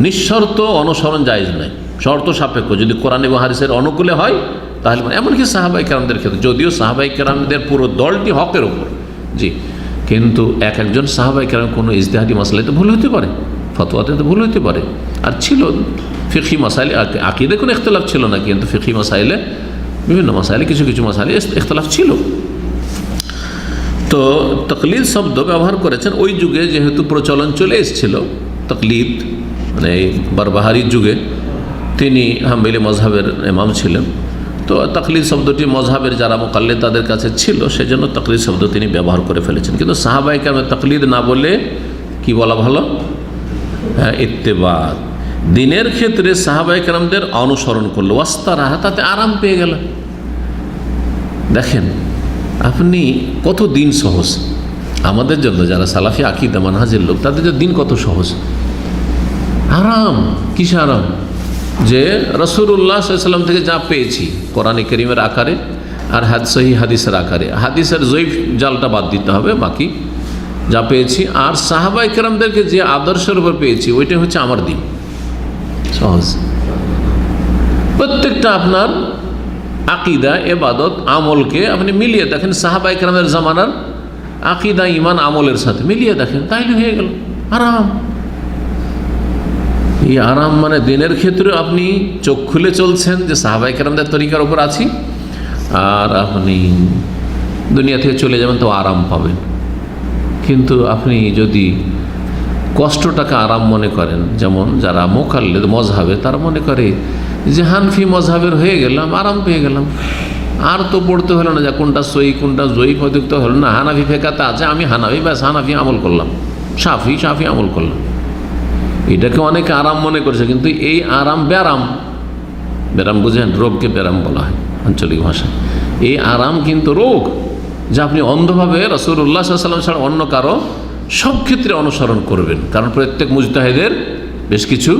নিঃশর্ত অনুসরণ জায়েজ নয়, শর্ত সাপেক্ষ। যদি কোরআন এবং হাদিসের অনুকূলে হয় তাহলে, এমনকি সাহাবায়ে কেরামদের ক্ষেত্রে, যদিও সাহাবায়ে কেরামদের পুরো দলটি হকের ওপর, জি, কিন্তু এক একজন সাহাবায়ে কেরাম কোনো ইজতিহাদি মাসলায় তো ভুল হতে পারে, ফতোয়াতে তো ভুল হতে পারে। আর ছিল ফিকহি মাসাইলে, আকীদায় কোনো ইখতিলাফ ছিল না, কিন্তু ফিকহি মাসাইলে, বিভিন্ন মাসাইলে কিছু কিছু মাসাইলে ইখতিলাফ ছিল। তো তাকলিদ শব্দ ব্যবহার করেছেন ওই যুগে, যেহেতু প্রচলন চলে এসেছিল তাকলিদ, মানে এই বারবাহারির যুগে। তিনি হাম্বলি মজহাবের ইমাম ছিলেন, তো তাকলিদ শব্দটি মজহাবের যারা মুকাল্লিদ তাদের কাছে ছিল, সেজন্য তাকলিদ শব্দ তিনি ব্যবহার করে ফেলেছেন। কিন্তু সাহাবায়ে কেরাম তাকলিদ না বলে কি বলা ভালো? হ্যাঁ, ইত্তেবা। দ্বীনের ক্ষেত্রে সাহাবায়ে কেরামদের অনুসরণ করলো, ওয়াস্তারাহা, তাতে আরাম পেয়ে গেল। দেখেন আপনি কত দিন সহজ আমাদের জন্য, যারা সালাফি আকীদা মানহাজের লোক, তাদের যে দিন কত সহজ, আরাম। কিসে আরাম? যে রাসূলুল্লাহ সাল্লাল্লাহু আলাইহি ওয়াসাল্লাম থেকে যা পেয়েছি কোরআনে কারীমের আকারে আর সহিহ হাদিসের আকারে, হাদিসের জয়ীফ জালটা বাদ দিতে হবে, বাকি যা পেয়েছি, আর সাহাবায়ে কেরামদেরকে যে আদর্শের উপর পেয়েছি, ওইটা হচ্ছে আমার দিন। সহজ। প্রত্যেকটা আপনার আকীদা, ইবাদত, আমলকে আপনি মিলিয়ে দেখেন সাহাবায়ে কেরামের জামানার আকীদা, ঈমান, আমলের সাথে মিলিয়ে দেখেন, তাইলে হয়ে গেল আরাম। এই আরাম মানে দিনের ক্ষেত্রে আপনি চোখ খুলে চলছেন যে সাহাবায়ে কেরামদের তরিকার উপর আছি, আর আপনি দুনিয়া থেকে চলে যাবেন তো আরাম পাবেন। কিন্তু আপনি যদি কষ্টটাকে আরাম মনে করেন, যেমন যারা মুকাল্লিদ মজহাবে, তারা মনে করে যে হানফি মজহাবের হয়ে গেলাম, আরাম পেয়ে গেলাম, আর তো পড়তে হলো না যে কোনটা সহি কোনটা জয়ীফ, অধিকতে হলো না। হানাফি ফেকাতে আছে, আমি হানাফি, ব্যাস হানাফি আমল করলাম, শাফি আমল করলাম। এটাকে অনেকে আরাম মনে করছে, কিন্তু এই আরাম ব্যারাম। ব্যারাম বুঝেন? রোগকে ব্যারাম বলা হয় আঞ্চলিক ভাষায়। এই আরাম কিন্তু রোগ, যা আপনি অন্ধভাবে রাসূলুল্লাহ সাল্লাল্লাহু আলাইহি ওয়াসাল্লাম ছাড়া অন্য কারো সব ক্ষেত্রে অনুসরণ করবেন, কারণ প্রত্যেক মুজতাহিদের বেশ কিছু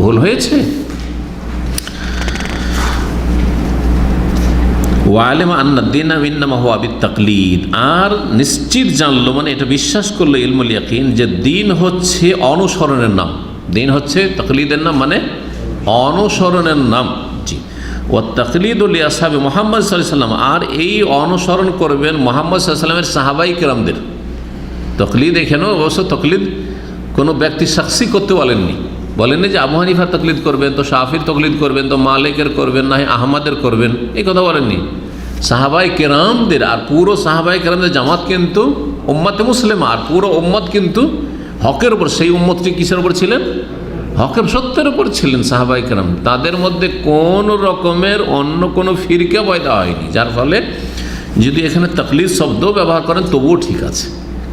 ভুল হয়েছে। ওয়ালেমা আন্না দ্বীনা ইন্নামা হুয়া বিত্তাকলিদ, আর নিশ্চিত জানলো, মানে এটা বিশ্বাস করলো, ইলমুল ইয়াকিন, যে দ্বীন হচ্ছে অনুসরণের নাম। দ্বীন হচ্ছে তাকলিদের নাম, মানে অনুসরণের নাম। জি। ও তাকলিদু লিআসহাবি মুহাম্মদ সাল্লাল্লাহু আলাইহি ওয়াসাল্লাম, আর এই অনুসরণ করবেন মুহাম্মদ সাল্লাল্লাহু আলাইহি ওয়াসাল্লামের সাহাবায়ে কেরামদের। তাকলিদ এখানেও অবশ্য তাকলিদ কোনো ব্যক্তি শাখসি করতে বলেননি, বলেননি যে আবু হানিফার তাকলিদ করবেন, তো শাফির তাকলিদ করবেন, তো মালিকের করবেন, না আহমদের করবেন, এই কথা বলেননি। সাহাবায়ে কেরামদের, আর পুরো সাহাবায়ে কেরামদের জামাত কিন্তু উম্মতে মুসলিমা, আর পুরো উম্মত কিন্তু হকের উপর। সেই উম্মতটি কিসের উপর ছিলেন? হকের, সত্যের উপর ছিলেন সাহাবায়ে কেরাম। তাদের মধ্যে কোন রকমের অন্য কোনো ফিরকা পয়দা হয়নি, যার ফলে যদি এখানে তাকলিদ শব্দ ব্যবহার করেন তবুও ঠিক আছে,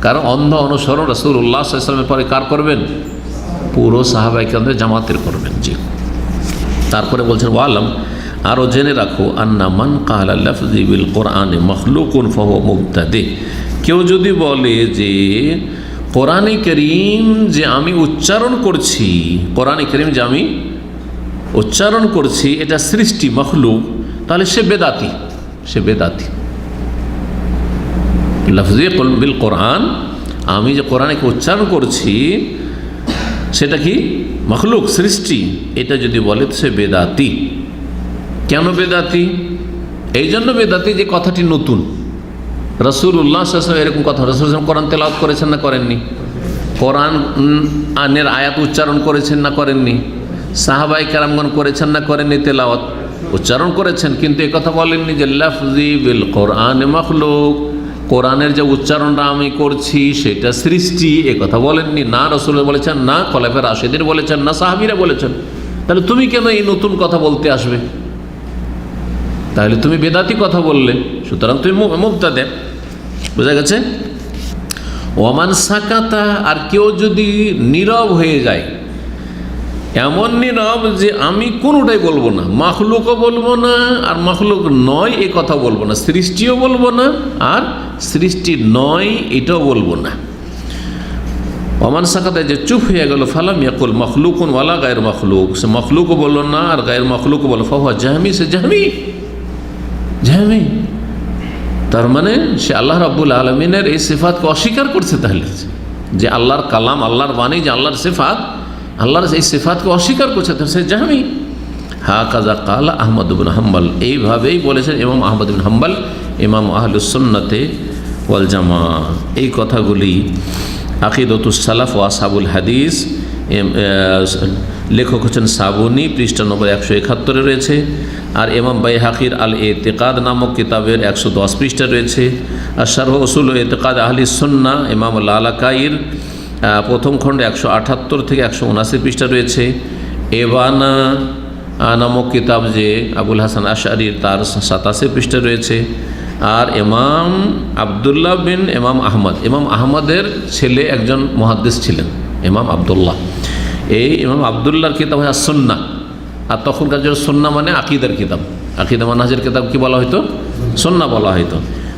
কারণ অন্ধ অনুসরণ রাসূলুল্লাহ সাল্লাল্লাহু আলাইহি ওয়াসাল্লামের পরে কার করবেন? পুরো সাহাবায়ে কেরামদের জামাতের করবেন। জি। তারপরে বলছেন ওয়ালাম, আরও জেনে রাখো, আন্না মান কালা লাফজি বিল কোরআনে মখলুকুন ফাহুয়া মুবতাদি, কেউ যদি বলে যে কোরআনে কারীম যে আমি উচ্চারণ করছি, কোরআনে কারীম যে আমি উচ্চারণ করছি এটা সৃষ্টি, মখলুক, তাহলে সে বেদাতি। সে বেদাতি। লফজে বিল কোরআন, আমি যে কোরআনকে উচ্চারণ করছি সেটা কি মখলুক, সৃষ্টি, এটা যদি বলে তো সে বেদাতি। কেন বেদাতি? এই জন্য বেদাতি যে কথাটি নতুন। রাসূলুল্লাহ সাল্লাল্লাহু আলাইহি ওয়াসাল্লাম এরকম কথা, রাসূলুল্লাহ কোরআন তেলাওয়াত করেছেন না করেননি? কোরআনের আয়াত উচ্চারণ করেছেন না করেননি? সাহাবায়ে কেরামগণ করেছেন না করেননি? তেলাওয়াত উচ্চারণ করেছেন, কিন্তু এই কথা বলেননি যে লফজি বিল কোরআন মখলুক, কোরআনের যে উচ্চারণটা আমি করছি সেটা সৃষ্টি, এ কথা বলেননি। না রাসূলুল্লাহ বলেছেন, না খোলাফায়ে রাশিদিন বলেছেন, না সাহাবীরা বলেছেন। তাহলে তুমি কেন এই নতুন কথা বলতে আসবে? তাহলে তুমি বেদাতি কথা বললে, সুতরাং তুমি মুবতাদি। বোঝা গেছে? ওমান সাকাতা, আর কেউ যদি নীরব হয়ে যায়, এমন নীরব যে আমি কোনোটাই বলবো না, মাখলুকও বলবো না আর মাখলুক নয় এ কথা বলবো না, সৃষ্টিও বলবো না আর সৃষ্টি নয় এটাও বলবো না। ওমান সাকাতা, যে চুপ হয়ে গেল, ফালাম ইয়াকুল মখলুকুন ওয়ালা গায়ের মখলুক, সে মখলুকও বললো না আর গায়ের মখলুকও বললো, ফাহুয়া জাহমি, সে জাহমি। জাহমি তার মানে সে আল্লাহ রাব্বুল আলামিনের এই সিফাতকে অস্বীকার করছে। তাহলে যে আল্লাহর কালাম, আল্লাহর বাণী, যে আল্লাহর সিফাত, আল্লাহর এই সিফাতকে অস্বীকার করছে, সে জাহমি। হাকাযা কাল আহমদ ইবনে হাম্বল, এইভাবেই বলেছেন ইমাম আহমদ ইবনে হাম্বল, ইমাম আহলুস সুন্নাতে ওয়াল জামাআহ। এই কথাগুলি আকিদাতুস সালাফ ওয়া আসহাবুল হাদিস, লেখক হচ্ছেন সাবুনি, পৃষ্ঠা নম্বর 171 রয়েছে। আর ইমাম বাইহাকির আল এতেকাদ নামক কিতাবের 110 পৃষ্ঠা রয়েছে। আর শারহ উসুল এতেকাদ আহলি সুন্নাহ ইমাম লালাকাইর প্রথম খণ্ডে 178 থেকে 179 পৃষ্ঠা রয়েছে। এবানা নামক কিতাব যে আবুল হাসান আশআরীর, তার 87 পৃষ্ঠা রয়েছে। আর ইমাম আবদুল্লাহ বিন ইমাম আহমদ, ইমাম আহমদের ছেলে একজন মুহাদ্দিস ছিলেন, ইমাম আবদুল্লাহ। এই ইমাম আবদুল্লাহর কিতাব হয় সুন্নাহ, আর তখনকার যে সুন্নাহ মানে আকিদার কিতাব, আকিদা মানহাজের কিতাব কি বলা হয়তো? সুন্নাহ বলা হয়তো।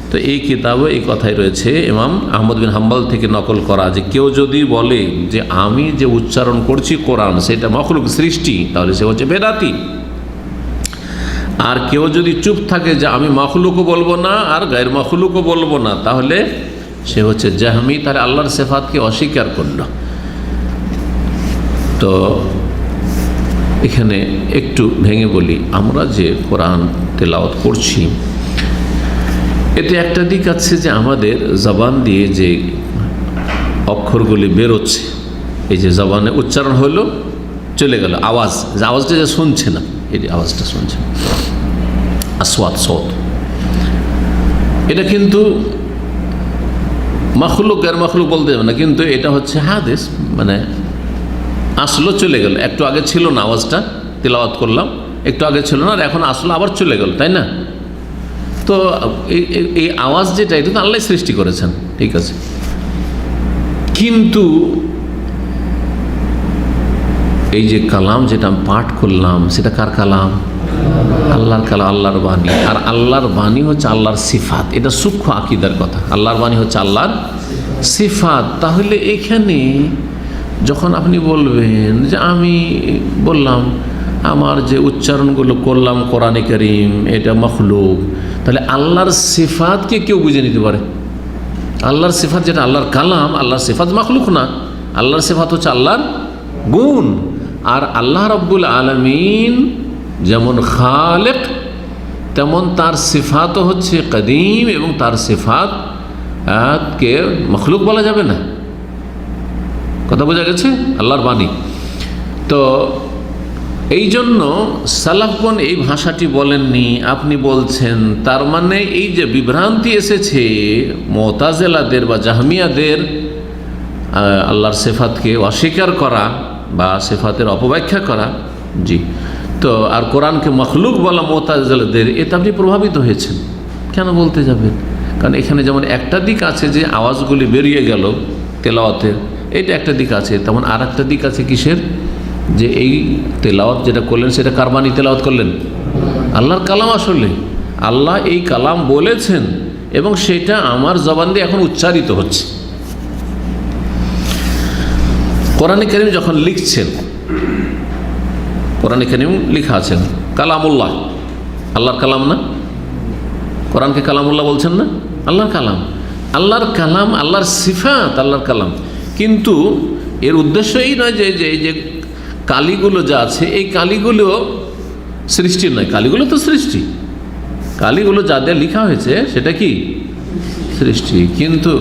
তো এই কিতাবে এই কথাই রয়েছে ইমাম আহমদ বিন হাম্বল থেকে নকল করা, যে কেউ যদি বলে যে আমি যে উচ্চারণ করছি কোরআন সেটা মখলুক, সৃষ্টি, তাহলে সে হচ্ছে বেদাতি। আর কেউ যদি চুপ থাকে যে আমি মখলুকও বলবো না আর গায়ের মখলুকও বলবো না, তাহলে সে হচ্ছে জাহমি, তাহলে আল্লাহর সিফাতকে অস্বীকার করল। তো এখানে একটু ভেঙে বলি, আমরা যে কোরআন তেলাওয়াত করছি এতে একটা দিক আছে যে আমাদের জবান দিয়ে যে অক্ষরগুলি বেরোচ্ছে, এই যে জবানে উচ্চারণ হলো চলে গেল, আওয়াজ, যে আওয়াজটা যে শুনছে না, এই আওয়াজটা শুনছে, আসওয়াত, সওত, এটা কিন্তু মখলুক গায়ের মখলুক বলতে যাবে না, কিন্তু এটা হচ্ছে হাদিস, মানে আসলো চলে গেল। একটু আগে ছিল না আওয়াজটা, তেলাওয়াত করলাম, একটু আগে ছিল না, আর এখন আসলো আবার চলে গেল, তাই না? তো এই আওয়াজ যেটা, এটা তো আল্লাহ সৃষ্টি করেছেন, ঠিক আছে, কিন্তু এই যে কালাম যেটা আমি পাঠ করলাম সেটা কার কালাম? আল্লাহর কালাম, আল্লাহর বাণী। আর আল্লাহর বাণী হচ্ছে আল্লাহর সিফাত, এটা সূক্ষ্ম আকীদার কথা। আল্লাহর বাণী হচ্ছে আল্লাহর সিফাত। তাহলে এখানে যখন আপনি বলবেন যে আমি বললাম আমার যে উচ্চারণগুলো করলাম কোরআনে কারীম এটা মখলুক, তাহলে আল্লাহর সিফাতকে কেউ বুঝে নিতে পারে? আল্লাহর সিফাত যেটা আল্লাহর কালাম, আল্লাহর সিফাত মখলুক না, আল্লাহর সিফাত হচ্ছে আল্লাহর গুণ। আর আল্লাহ রাব্বুল আলামিন যেমন খালেক, তেমন তার সিফাতও হচ্ছে কদিম, এবং তার সিফাতকে মখলুক বলা যাবে না। কথা বোঝা গেছে? আল্লাহর বাণী। তো এই জন্য সালাফগণ এই ভাষাটি বলেননি, আপনি বলছেন। তার মানে এই যে বিভ্রান্তি এসেছে মুতাজিলাদের বা জাহমিয়াদের, আল্লাহর সিফাতকে অস্বীকার করা বা সিফাতের অপব্যাখ্যা করা, জি, তো আর কোরআনকে মখলুক বলা মুতাজিলাদের, এতে আপনি প্রভাবিত হয়েছেন। কেন বলতে যাবেন? কারণ এখানে যেমন একটা দিক আছে যে আওয়াজগুলি বেরিয়ে গেল তেলাওয়াতের, এটা একটা দিক আছে, তেমন আর একটা দিক আছে কিসের? যে এই তেলাওয়াত যেটা করলেন সেটা কার বাণী তেলাওয়াত করলেন? আল্লাহর কালাম। আসলে আল্লাহ এই কালাম বলেছেন এবং সেটা আমার জবান দিয়ে এখন উচ্চারিত হচ্ছে। কোরআনে কারীম যখন লিখছেন, কোরআনে কারীম লেখা আছেন কালামুল্লাহ, আল্লাহর কালাম না? কোরআনকে কালামুল্লাহ বলছেন না? আল্লাহর কালাম, আল্লাহর কালাম, আল্লাহর সিফাত, আল্লাহর কালাম। কিন্তু এর উদ্দেশ্য এই নয় যে এই যে কালিগুলো যা আছে এই কালিগুলো সৃষ্টির নয়, কালিগুলো তো সৃষ্টি, কালিগুলো যা দিয়ে লেখা হয়েছে সেটা কি সৃষ্টি। কিন্তু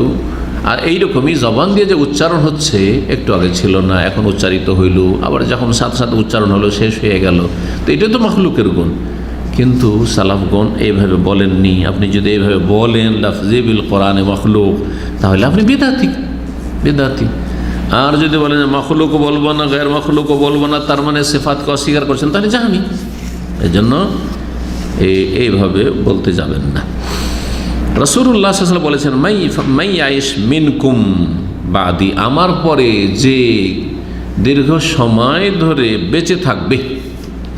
আর এইরকমই জবান দিয়ে যে উচ্চারণ হচ্ছে, একটু আগে ছিল না, এখন উচ্চারিত হইল, আবার যখন সাথে সাথে উচ্চারণ হলো শেষ হয়ে গেল, তো এটা তো মাখলুকের গুণ। কিন্তু সালাফগণ এইভাবে বলেননি। আপনি যদি এইভাবে বলেন লাফজে বিল কোরআনে মাখলুক, তাহলে আপনি বেদাতি। আর যদি বলেন মাখলুকও বলবো না, গায়ের মাখলুকও বলবো না, তার মানে সিফাতকে অস্বীকার করছেন, তাহলে জাহামি। এই জন্য এইভাবে বলতে যাবেন না। রাসূলুল্লাহ সাল্লাল্লাহু আলাইহি ওয়াসাল্লাম বলেছেন মাই আইশ মিনকুম বাদি, আমার পরে যে দীর্ঘ সময় ধরে বেঁচে থাকবে।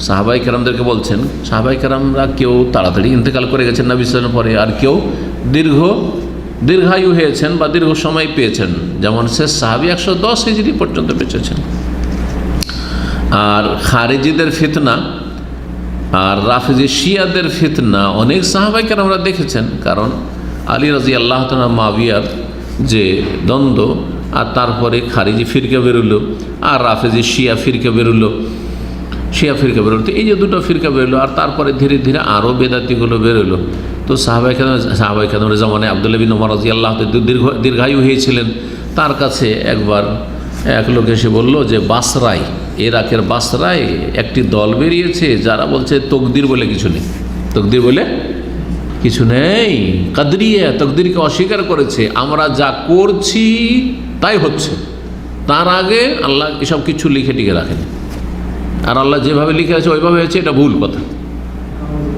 সাহাবায়ে কেরামদেরকে বলছেন, সাহাবায়ে কেরামরা কেউ তাড়াতাড়ি ইন্তেকাল করে গেছেন নবী সাল্লাল্লাহু আলাইহি ওয়াসাল্লামের পরে, আর কেউ দীর্ঘায়ু হয়েছেন বা দীর্ঘ সময় পেয়েছেন। যেমন শেষ সাহাবী 110 হিজরি পর্যন্ত বেঁচেছেন। আর খারিজিদের ফিতনা আর রাফিজি শিয়াদের ফিতনা অনেক সাহাবায়ে কেরামরা দেখেছেন। কারণ আলী রাদিয়াল্লাহু তাআলা মুআবিয়ার যে দ্বন্দ্ব, আর তারপরে খারিজি ফিরকা বেরোলো আর রাফিজি শিয়া ফিরকা বেরোলো, তো এই যে দুটো ফিরকা বেরোলো, আর তারপরে ধীরে ধীরে আরও বেদাতিগুলো বেরোলো। তো সাহাবায়ে কেরামের জামানায় আব্দুল্লাহ বিন ওমর রাদিয়াল্লাহু তাআলা দীর্ঘায়ু হয়েছিলেন। তার কাছে একবার এক লোক এসে বলল যে বাসরায়, ইরাকের বাসরায় একটি দল বেরিয়েছে যারা বলছে তকদির বলে কিছু নেই, তকদির বলে কিছু নেই, কাদরিয়া তকদিরকে অস্বীকার করেছে, আমরা যা করছি তাই হচ্ছে, তার আগে আল্লাহ এসব কিছু লিখে টিকে রাখেনি, আর আল্লাহ যেভাবে লিখে আছে ওইভাবে হয়েছে, এটা ভুল কথা।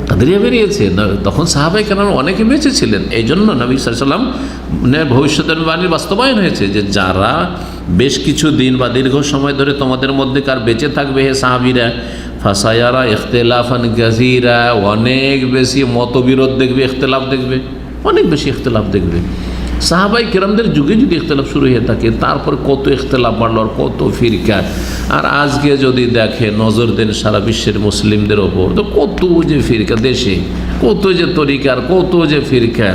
কাদরিয়া বেরিয়েছে। তখন সাহাবায়ে কেরাম অনেকে বেঁচে ছিলেন। এই জন্য নবী সাল্লাল্লাহু আলাইহি ওয়াসাল্লাম ভবিষ্যতের বাণীর বাস্তবায়ন হয়েছে যে যারা বেশ কিছু দিন বা দীর্ঘ সময় ধরে তোমাদের মধ্যে কার বেঁচে থাকবে হে সাহাবীরা, ফাসায়ারা ইখতিলাফান কাসীরা, অনেক বেশি মতবিরোধ দেখবে, ইখতিলাফ দেখবে, অনেক বেশি ইখতিলাফ দেখবে। সাহাবায়ে কেরামদের যুগে যদি ইখতিলাফ শুরু হয়ে থাকে, তারপর কত ইখতিলাফ বাড়লো আর কত ফিরকা। আর আজকে যদি দেখে, নজর দেন সারা বিশ্বের মুসলিমদের ওপর, তো কত যে ফিরকা দেশে, কত যে তরিকার, কত যে ফিরকা,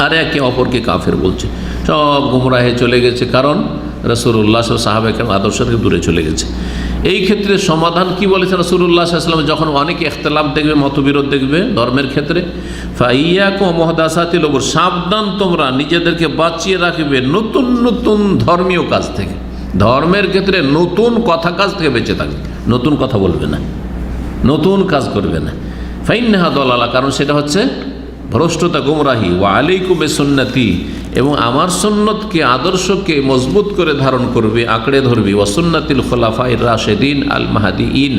আর একে অপরকে কাফের বলছে, সব গুমরাহে চলে গেছে। কারণ রাসূলুল্লাহ সাহাবায়ে কেরাম আদর্শ থেকে দূরে চলে গেছে। এই ক্ষেত্রে সমাধান কি বলেছে রাসূলুল্লাহ সাল্লাল্লাহু আলাইহি ওয়াসাল্লাম? যখন অনেক ইখতিলাফ দেখবে, মতবিরোধ দেখবে ধর্মের ক্ষেত্রে, ফাইয়াকুম মুহদাসাতিল উমুর, সাবধান তোমরা নিজেদেরকে বাঁচিয়ে রাখবে নতুন নতুন ধর্মীয় কাজ থেকে। ধর্মের ক্ষেত্রে নতুন কথা কাজ থেকে বেঁচে থাকবে, নতুন কথা বলবে না, নতুন কাজ করবে না। ফাইন্নাহা দালালা, কারণ সেটা হচ্ছে ভ্রষ্টতা, গুমরাহি। ওয়া আলাইকুম বিসুন্নতি, এবং আমার সুন্নতকে, আদর্শকে মজবুত করে ধারণ করবে, আঁকড়ে ধরবে। ওয়া সুন্নাতিল খুলাফায়ে রাশেদিন আল মাহদিয়িন,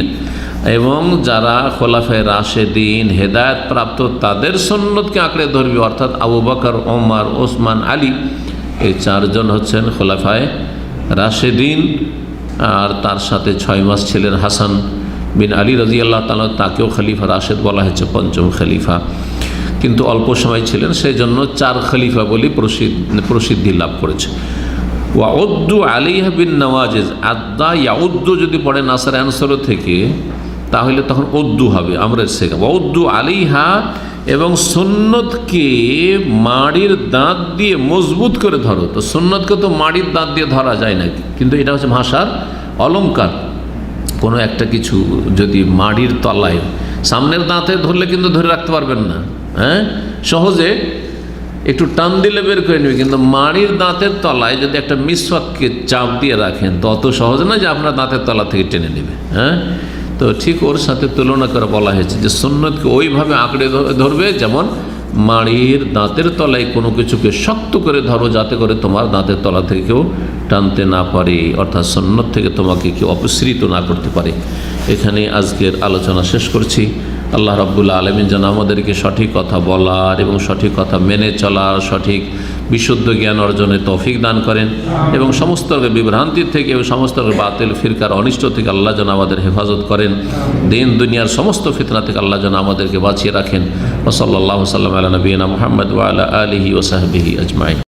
এবং যারা খোলাফায়ে রাশেদিন হেদায়েত প্রাপ্ত তাদের সুন্নতকে আঁকড়ে ধরবে, অর্থাৎ আবু বকর, ওমর, ওসমান, আলী, এই চারজন হচ্ছেন খোলাফায়ে রাশেদিন। আর তার সাথে 6 মাস ছিলেন হাসান বিন আলী রাদিয়াল্লাহু তাআলা, তাকেও খলিফা রাশেদ বলা হয়েছে, পঞ্চম খলিফা, কিন্তু অল্প সময় ছিলেন, সেই জন্য 4 খলিফা বলে প্রসিদ্ধি লাভ করেছে। ওয়াউদ্দু আলাইহা বিন নওয়াজিজ, আদ্দা ইয়াউদ্দু যদি পড়ে নাসার অ্যান্সার থেকে, তাহলে তখন উদ্দু হবে, আমরা শেখা। ওয়াউদ্দু আলাইহা, এবং সুন্নতকে মাড়ির দাঁত দিয়ে মজবুত করে ধরো। তো সুন্নতকে তো মাড়ির দাঁত দিয়ে ধরা যায় না, কিন্তু এটা হচ্ছে ভাষার অলংকার। কোনো একটা কিছু যদি মাড়ির তলায়, সামনের দাঁতে ধরলে কিন্তু ধরে রাখতে পারবেন না, হ্যাঁ, সহজে একটু টান দিলে বের করে নেবে, কিন্তু মাড়ির দাঁতের তলায় যদি একটা মিসওয়াককে চাপ দিয়ে রাখেন, তো অত সহজ না যে আপনার দাঁতের তলা থেকে টেনে নেবে, হ্যাঁ। তো ঠিক ওর সাথে তুলনা করে বলা হয়েছে যে সুন্নতকে ওইভাবে আঁকড়ে ধরবে যেমন মাড়ির দাঁতের তলায় কোনো কিছুকে শক্ত করে ধরো, যাতে করে তোমার দাঁতের তলা থেকে কেউ টানতে না পারে, অর্থাৎ সুন্নত থেকে তোমাকে কেউ অপসৃত না করতে পারে। এখানে আজকের আলোচনা শেষ করছি। আল্লাহ রাব্বুল আলামিন যেন আমাদেরকে সঠিক কথা বলার এবং সঠিক কথা মেনে চলার, সঠিক বিশুদ্ধ জ্ঞান অর্জনের তৌফিক দান করেন, এবং সমস্ত বিভ্রান্তি থেকে এবং সমস্ত বাতিল ফিরকার অনিষ্ট থেকে আল্লাহ যেন আমাদের হেফাজত করেন। দিন দুনিয়ার সমস্ত ফিতনা থেকে আল্লাহ যেন আমাদেরকে বাঁচিয়ে রাখেন। ওয়া সাল্লাল্লাহু সাল্লাম আলা নবিয়িনা মুহাম্মদ ওয়া আলা আলিহি ওয়া সাহবিহি আজমাইন।